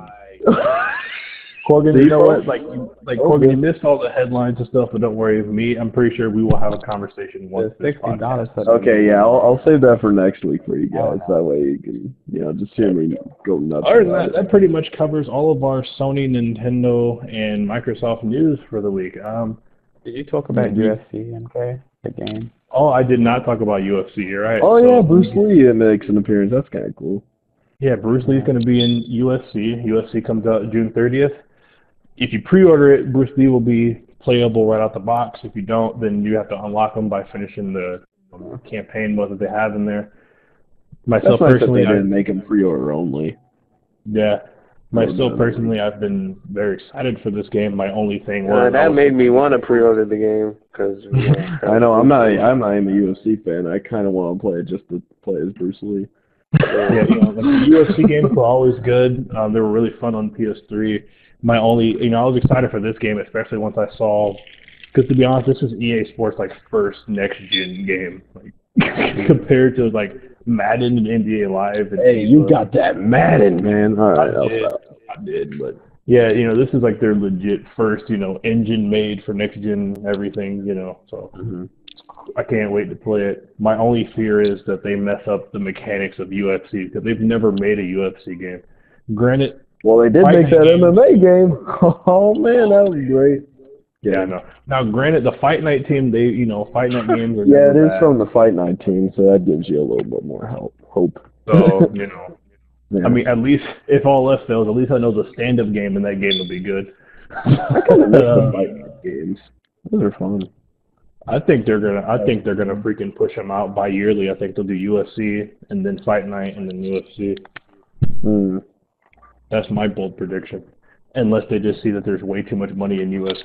Corgan, you know what? Corgan, you missed all the headlines and stuff, but don't worry. I'm pretty sure we will have a conversation once this podcast. Okay, yeah, I'll save that for next week for you guys. That way you can, just hear me go nuts. Other than that pretty much covers all of our Sony, Nintendo, and Microsoft news for the week. Did you talk about UFC, MK, the game? Oh, I did not talk about UFC. You're right. Oh, yeah, Bruce Lee makes an appearance. That's kind of cool. Yeah, Bruce Lee's going to be in UFC. UFC comes out June 30th. If you pre-order it, Bruce Lee will be playable right out the box. If you don't, then you have to unlock them by finishing the campaign mode that they have in there. Myself personally, I didn't make them pre-order only. Yeah. Myself personally, I've been very excited for this game. My only thing was that made me want to pre-order the game because I know I'm not even a UFC fan. I kind of want to play it just to play as Bruce Lee. Yeah, the UFC games were always good. They were really fun on PS3. My only, I was excited for this game, especially once I saw, because to be honest, this is EA Sports first next-gen game, compared to Madden and NBA Live. And hey, you got that Madden, man. All right, I did, but yeah, this is their legit first, engine made for next-gen everything, so I can't wait to play it. My only fear is that they mess up the mechanics of UFC, because they've never made a UFC game. Granted, well, they did make that MMA game. Oh, man, that was great. Yeah, I know. Now, granted, the Fight Night team, Fight Night games are yeah, it is from the Fight Night team, so that gives you a little bit more hope. So, yeah. At least, if all else fails, at least I know the stand-up game in that game will be good. I kind of miss the Fight Night games. Those are fun. I think they're gonna freaking push them out bi-yearly. I think they'll do UFC, and then Fight Night, and then UFC. That's my bold prediction. Unless they just see that there's way too much money in UFC.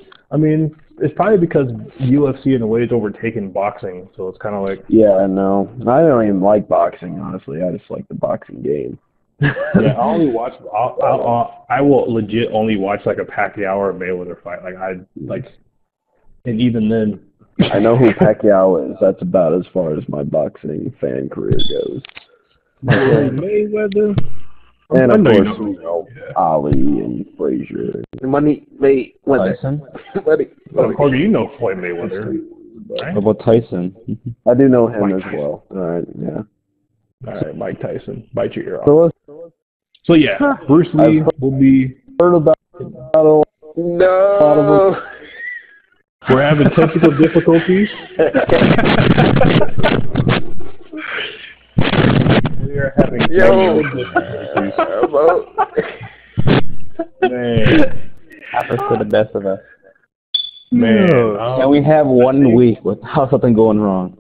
It's probably because UFC in a way is overtaken boxing, so it's kind of like... Yeah, no. I don't even like boxing, honestly. I just like the boxing game. Yeah, I only watch... I will legit only watch a Pacquiao or a Mayweather fight. And even then... I know who Pacquiao is. That's about as far as my boxing fan career goes. Mayweather... And of course, Ali and Frazier. Money Mayweather. Tyson? Corey, you know Floyd Mayweather. Right? What about Tyson? I do know him as well. All right, yeah. All right, Mike Tyson. Bite your ear off. So yeah, Bruce Lee will be... Heard about No! We're having technical difficulties. We are having technical difficulties. Man. Happens to the best of us. Man. Can we have 1 week without something going wrong?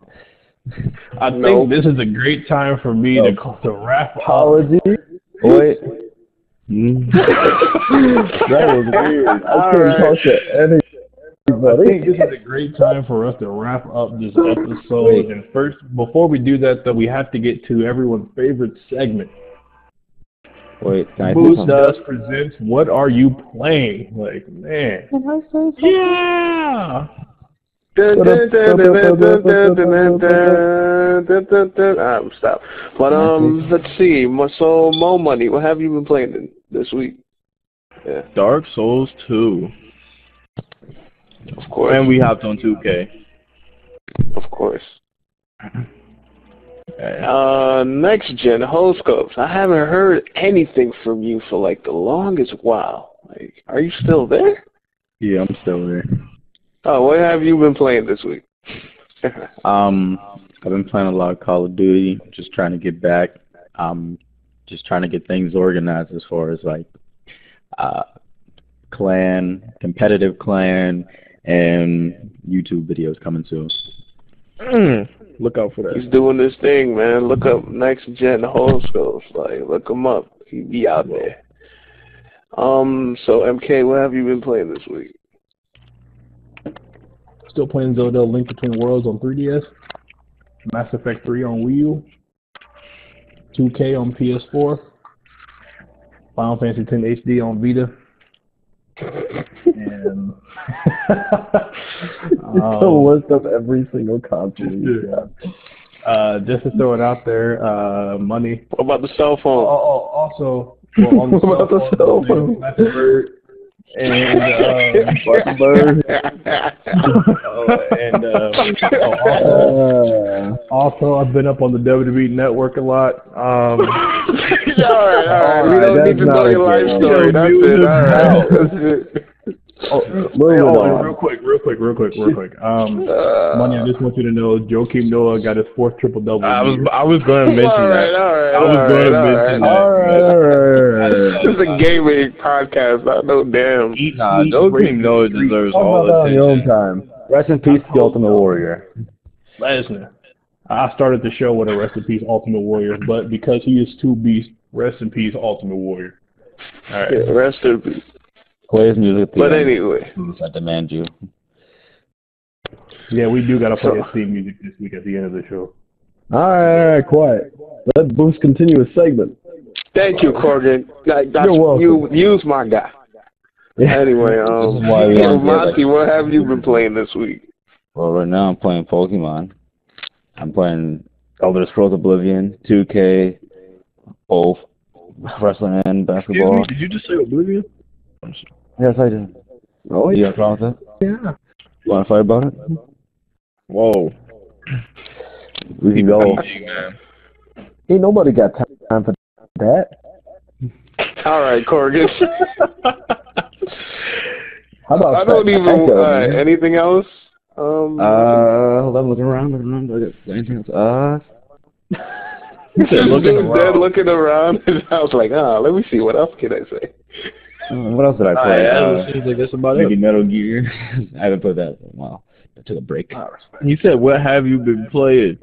I think this is a great time for me to wrap up. Apology. Wait. That was weird. I couldn't talk to anybody. I think this is a great time for us to wrap up this episode. And first, before we do that, though, we have to get to everyone's favorite segment. Wait, can I say Boost something? Dust presents What Are You Playing? Like, man. Can I say something? Yeah! Stop. But let's see. So Mo Money, what have you been playing this week? Yeah, Dark Souls 2. of course. And we hopped on 2K. Of course. Next gen horoscopes. I haven't heard anything from you for like the longest while. Like, are you still there? Yeah, I'm still there. Oh, what have you been playing this week? I've been playing a lot of Call of Duty, just trying to get back. Just trying to get things organized as far as like clan, competitive clan, and YouTube videos coming soon. Look out for that. He's doing this thing, man. Look up next gen horoscopes. Like, look him up. He be out there. So MK, what have you been playing this week? Still playing Zelda Link Between Worlds on 3DS. Mass Effect 3 on Wii U. 2K on PS4. Final Fantasy X HD on Vita. And the list of every single console you got. just to throw it out there, money. What about the cell phone? Also, well, on the What about the cell phone? Also, I've been up on the WWE Network a lot. All right. We don't need to know your life story. That's it. All right. That's it. Real quick. Money, I just want you to know, Joakim Noah got his 4th triple-double. I was going to mention that. I was going to mention that. All right. This is a gaming podcast. I know damn. Joakim Noah deserves all on your own attention. time. Rest in peace, the Ultimate Warrior. Listen, I started the show with a rest in peace Ultimate Warrior, but because he is too beast, rest in peace Ultimate Warrior. All right. Yeah, rest in peace. Play his music. But anyway. I demand you. Yeah, we do got to play his theme music this week at the end of the show. All right, quiet. Let Boost continue his segment. Thank you, Corgan. You're welcome. You use my guy. Anyway, Monty, what have you been playing this week? Well, right now I'm playing Pokemon. I'm playing Elder Scrolls Oblivion, 2K, both wrestling and basketball. Excuse me, did you just say Oblivion? Yes, I did. Oh, You got a problem with that? yeah. You want to fight about it? Whoa. We can go. Ain't nobody got time for that. All right, Corgan. How about I don't even anything else? Hold on, I'm looking around. Do I got anything else? Looking around, and I was like, let me see, what else can I say? What else did I play? Seems like that's about Maybe it. Metal Gear. I haven't played that in a while. I took a break. You said, what have you been playing?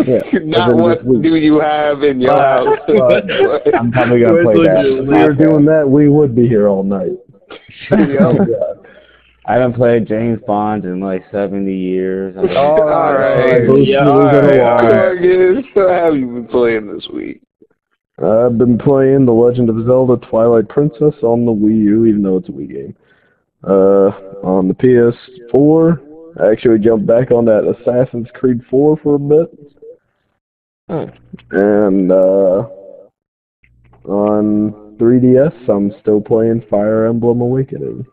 Yeah. Not what do you have in your house. I'm probably going to play that. If we were doing that, we would be here all night. I haven't played James Bond in like 70 years. All right. What have you been playing this week? I've been playing The Legend of Zelda Twilight Princess on the Wii U, even though it's a Wii game. On the PS4, I actually jumped back on that Assassin's Creed 4 for a bit. And on 3DS, I'm still playing Fire Emblem Awakening.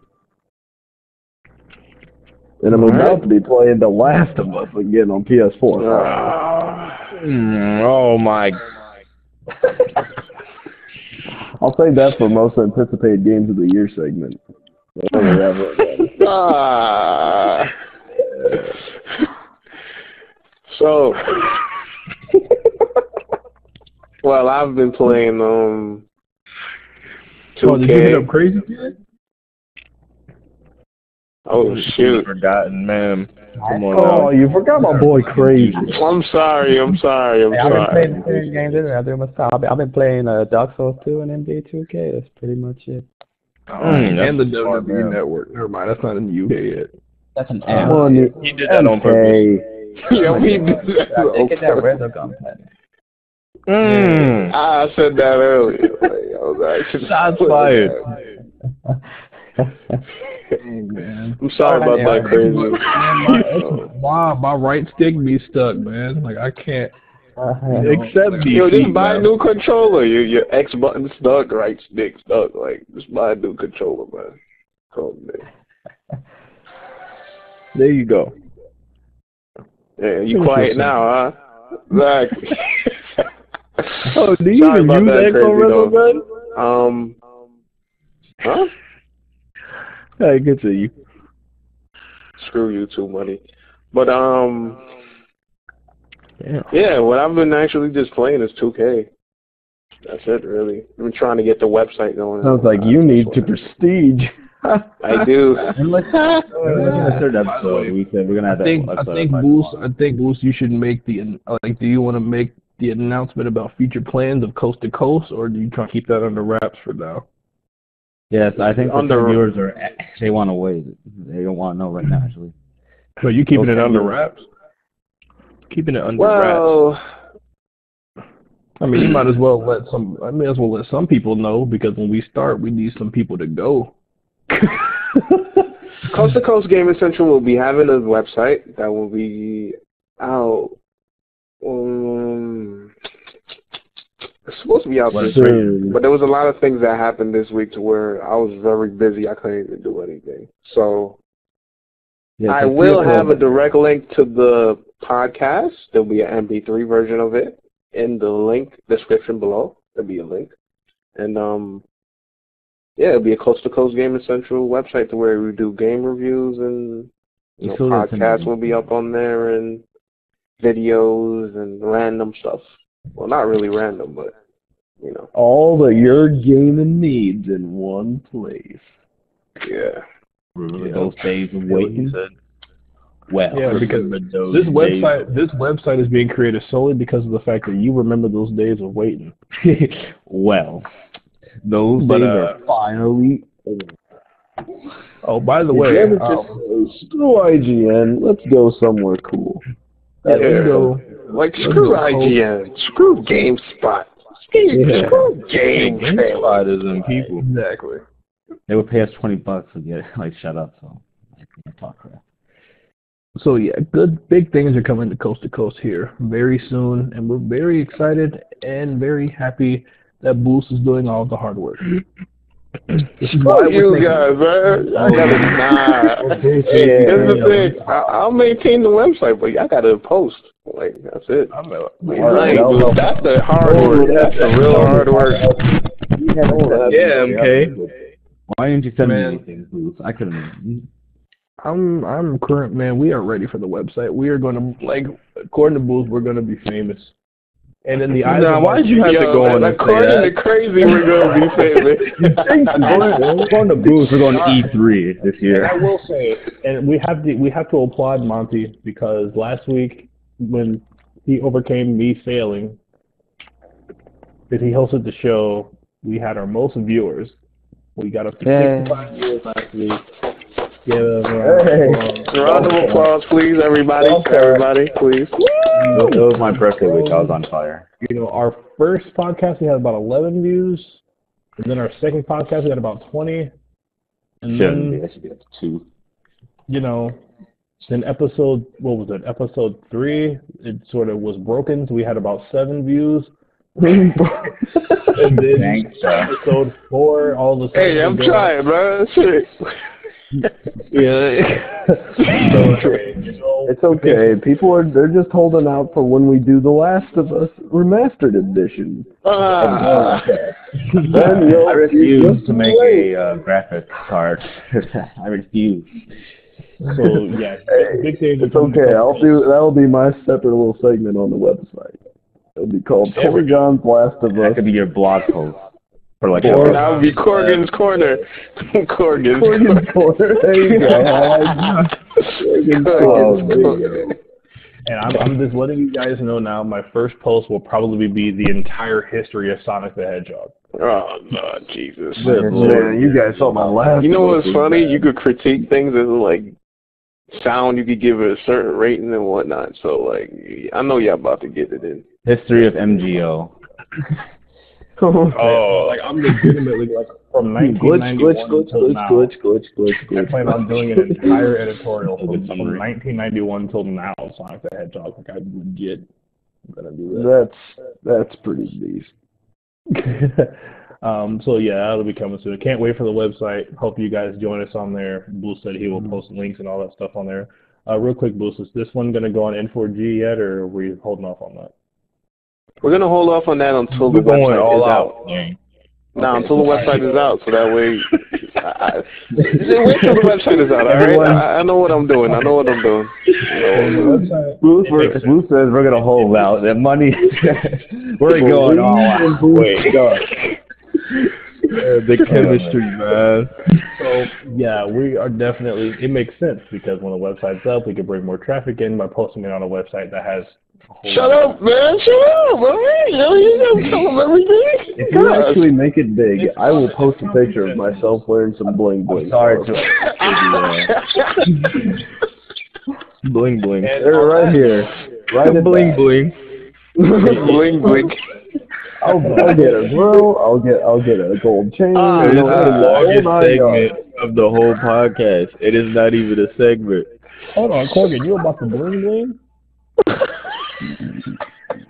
And I'm about to be playing The Last of Us again on PS4. Oh my. I'll say that for most anticipated games of the year segment. So, well, I've been playing 2K. Did you get up crazy kid? Oh shoot! Forgotten, man. Come on Oh, now. you forgot my boy Crazy. I'm sorry. I've been playing the same games in I've been playing Dark Souls 2 and NBA 2K. That's pretty much it. And the WWE Network. Never mind, that's not in the UK yet. That's an He did that on purpose. Yeah, we did I did get that Resogun pattern. I said that earlier. Like, I was actually Shots fired. Man. I'm sorry about that, crazy. My right stick be stuck, man. Like I can't. Except Yo, just defeat, buy a man. new controller. Your X button stuck, right stick stuck. Like, just buy a new controller, man. Oh, man. There you go. Yeah, you quiet now, huh? Exactly. Oh, do you Sorry even about use that, Echo crazy Rebel, though. man? Huh? Hey, good to you. Screw you too, money. But yeah, what I've been actually just playing is 2K. That's it, really. I've been trying to get the website going. Sounds like you need to prestige. I do. In the third episode, we said we're gonna have I think Boost, you should make the like. Do you want to make the announcement about future plans of Coast to Coast, or do you try to keep that under wraps for now? Yes, I think the viewers they want to wait. They don't want to know right now, actually. So you keeping it under wraps? Keeping it under wraps. I mean, you might as well let some people know, because when we start, we need some people to go. Coast to Coast Gaming Central will be having a website that will be out. It's supposed to be out this week, but there was a lot of things that happened this week to where I was very busy. I couldn't even do anything. So I will have a direct link to the podcast. There'll be an MP3 version of it in the link description below. There'll be a link. And yeah, it'll be a Coast to Coast Gaming Central website to where we do game reviews, and podcasts will be up on there, and videos and random stuff. Well, not really random, but all that your gaming needs in one place. Yeah. Those days of waiting. Well, yeah, because this website is being created solely because of the fact that you remember those days of waiting. Well, those days are finally over. Oh, by the way, screw IGN. Let's go somewhere cool. Let's go. Like, screw IGN. Screw GameSpot. Screw GameSpot isn't people. Exactly. They would pay us $20 to get shut up, so I can't talk crap. So yeah, good big things are coming to Coast here very soon, and we're very excited and very happy that Boost is doing all the hard work. Fuck you guys, man. I gotta Here's the thing. I'll maintain the website, but I gotta post. Like, that's it. That's the hard work. That's the real hard work. Yeah, MK. Why didn't you send me anything, Boost? I couldn't. I'm current, man. We are ready for the website. We are going to, according to Boost, we're going to be famous. And in the eyes of why did you have to go on and say that? According to Crazy, we're going to be famous. Going to Boost, we're going to E3 this year. And I will say, and we have to applaud Monty, because last week when he overcame me failing, that he hosted the show, we had our most viewers. We got up to 65 viewers last week. Round of applause, please, everybody. Everybody, please. It was my birthday week. I was on fire. Our first podcast, we had about 11 views. And then our second podcast, we had about 20. And then, that should be up to 2. Then episode 3, it sort of was broken, so we had about 7 views. And then episode 4, all of a sudden. Hey, I'm trying, bro. Shit. It's okay. They're just holding out for when we do The Last of Us Remastered Edition. I refuse to make a graphics card. I refuse. So yeah, it's okay. That'll be my separate little segment on the website. It'll be called Polygon's Last of Us. That could be your blog post. For like that would be Corgan's Corner. Corgan's Corner. There you go. And I'm just letting you guys know now, my first post will probably be the entire history of Sonic the Hedgehog. Oh, no, Jesus. Man, you guys saw my last. You know what's funny? You could critique things as like sound, you could give it a certain rating and whatnot. So like, I know y'all about to get it in. History of MGO. Oh, like I'm legitimately like from 1991 till now. I plan on doing an entire editorial from 1991 till now. Sonic the Hedgehog. Like I'm legit gonna do that. That's pretty decent. So yeah, that'll be coming soon. Can't wait for the website. Hope you guys join us on there. Blue said he will post links and all that stuff on there. Real quick, Blue, is this one gonna go on N4G yet, or are we holding off on that? We're gonna hold off on that until the website is out. No, until the website is out, so that way. Wait till the website is out. All right, I know what I'm doing. Blue says we're gonna hold out. The money, we're going all out. Wait, God. The chemistry, man. So yeah, we are definitely. It makes sense because when the website's up, we can bring more traffic in by posting it on a website that has. Shut up, man! Shut up, man! You don't tell them everything. If you actually make it big, I will post a picture of myself wearing some bling bling. Sorry to bling bling. They're right here. Right at bling bling. Bling bling. I'll get a grill. I'll get a gold chain. It is the longest segment of the whole podcast. It is not even a segment. Hold on, Corgan, you about to bling bling?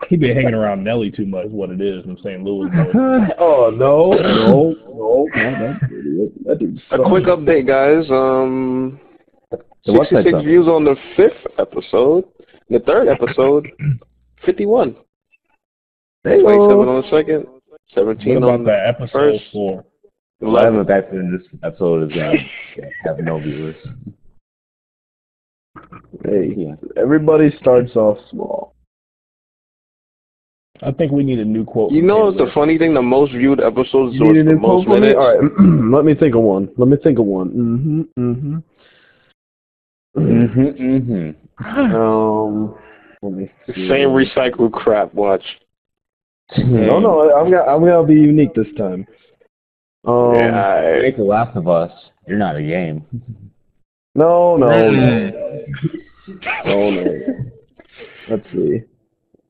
He been hanging around Nelly too much. Is what it is in St. Louis. Oh no! That dude's a quick update, guys. 66 views on the 5th episode. The 3rd episode, 51. 27 on the 2nd, 17 on the episode 1st. 4. 11. Back in this episode is gonna have no viewers. Hey, everybody starts off small. I think we need a new quote. You know, the funny thing, the most viewed episodes You need a the new most quote for me? minutes. All right, let me think of one. Let me see. Same recycled crap. Watch. No, I'm gonna be unique this time. Yeah, Make The Last of Us. You're not a game. No. Let's see.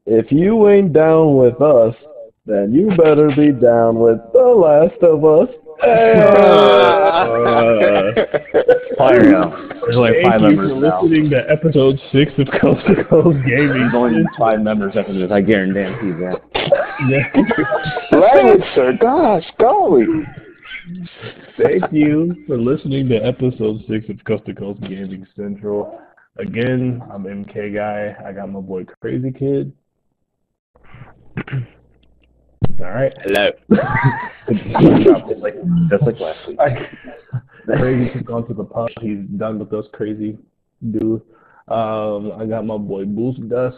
If you ain't down with us, then you better be down with The Last of Us. Fire now. There's only 5 members now. Thank you for listening to episode 6 of Coast to Coast Gaming. There's only 5 members after this. I guarantee you that. language, sir. Gosh, golly. Thank you for listening to episode 6 of Coast to Coast Gaming Central. Again, I'm MK Guy. I got my boy Crazy Kid. All right. Hello. Just like last week. Crazy has gone to the pub. He's done with us crazy dude. I got my boy Boost Dusk.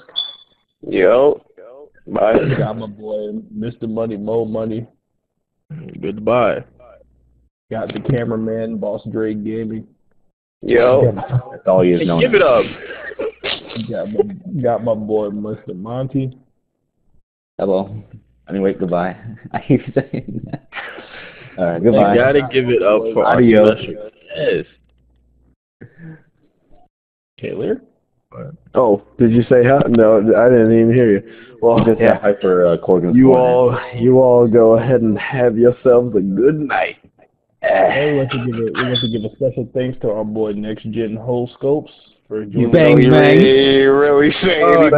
Yo. Bye. I got my boy Mr. Money, Mo Money. Goodbye. Got the cameraman, Boss Dre Gaming. Yo. That's all he is known. Give it up. Got my boy Mr. Monty. Hello. Anyway, goodbye. I keep saying that. All right, goodbye. You gotta give it up for our special guest. Taylor? Oh, did you say hi? No, I didn't even hear you. Well, just hyper Corgan. You all go ahead and have yourselves a good night. Hey, we want to give a special thanks to our boy Next Gen Scopes for joining bang. Really saying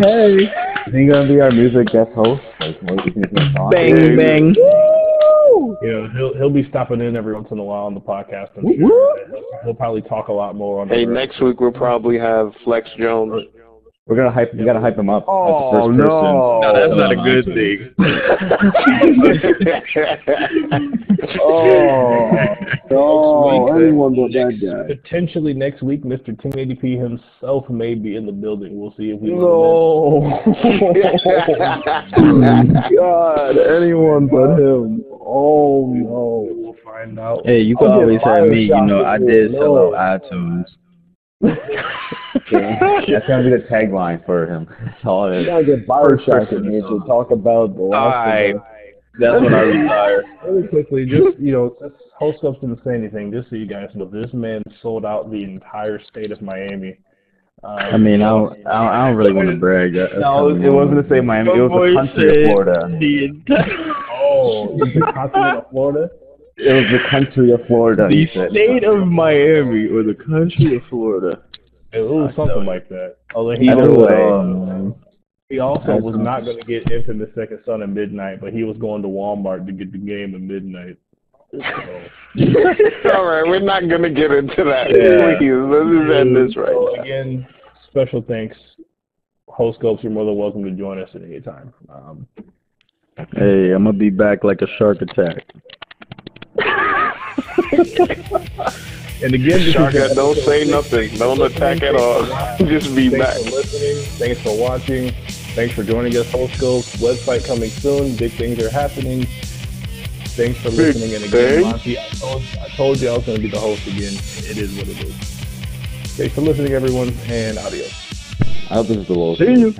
Hey. Is he gonna be our music guest host? Like, Bang. Yeah, he'll be stopping in every once in a while on the podcast. And he'll probably talk a lot more on. Hey, next week we'll probably have Flex Jones. We gotta hype him up. Oh, no. No, that's not a good thing. Anyone but that guy. Potentially next week, Mr. 1080p himself may be in the building. We'll see if we No. God, anyone but him. Oh, no. We'll find out. Hey, you can always have me. You know, I did sell out iTunes. That's gonna be the tagline for him. That's all it is. You gotta get Bioshock in here to talk about the last of us. That's when I retire. Really quickly, just host ups didn't say anything. Just so you guys know, this man sold out the entire state of Miami. I mean, I don't really want to brag. No, it wasn't the same Miami. It was the country of Florida. The continent of Florida. It was the country of Florida. The state of Miami or the country of Florida. It was something like that. Although he also was not going to get Infamous Second Son at midnight, but he was going to Walmart to get the game at midnight. So. All right, we're not going to get into that. Yeah. Please, let's just end this right now. Again, special thanks. Host Scopes, you're more than welcome to join us at any time. Hey, I'm going to be back like a shark attack. And again, Shark, don't say nothing. Don't attack at all. Just be back. Thanks for listening. Thanks for watching. Thanks for joining us, Host Scopes. Website coming soon. Big things are happening. Thanks for listening. And again, Monty, I told you I was going to be the host again. It is what it is. Thanks for listening, everyone, and adios. I hope this is the lowest. See you.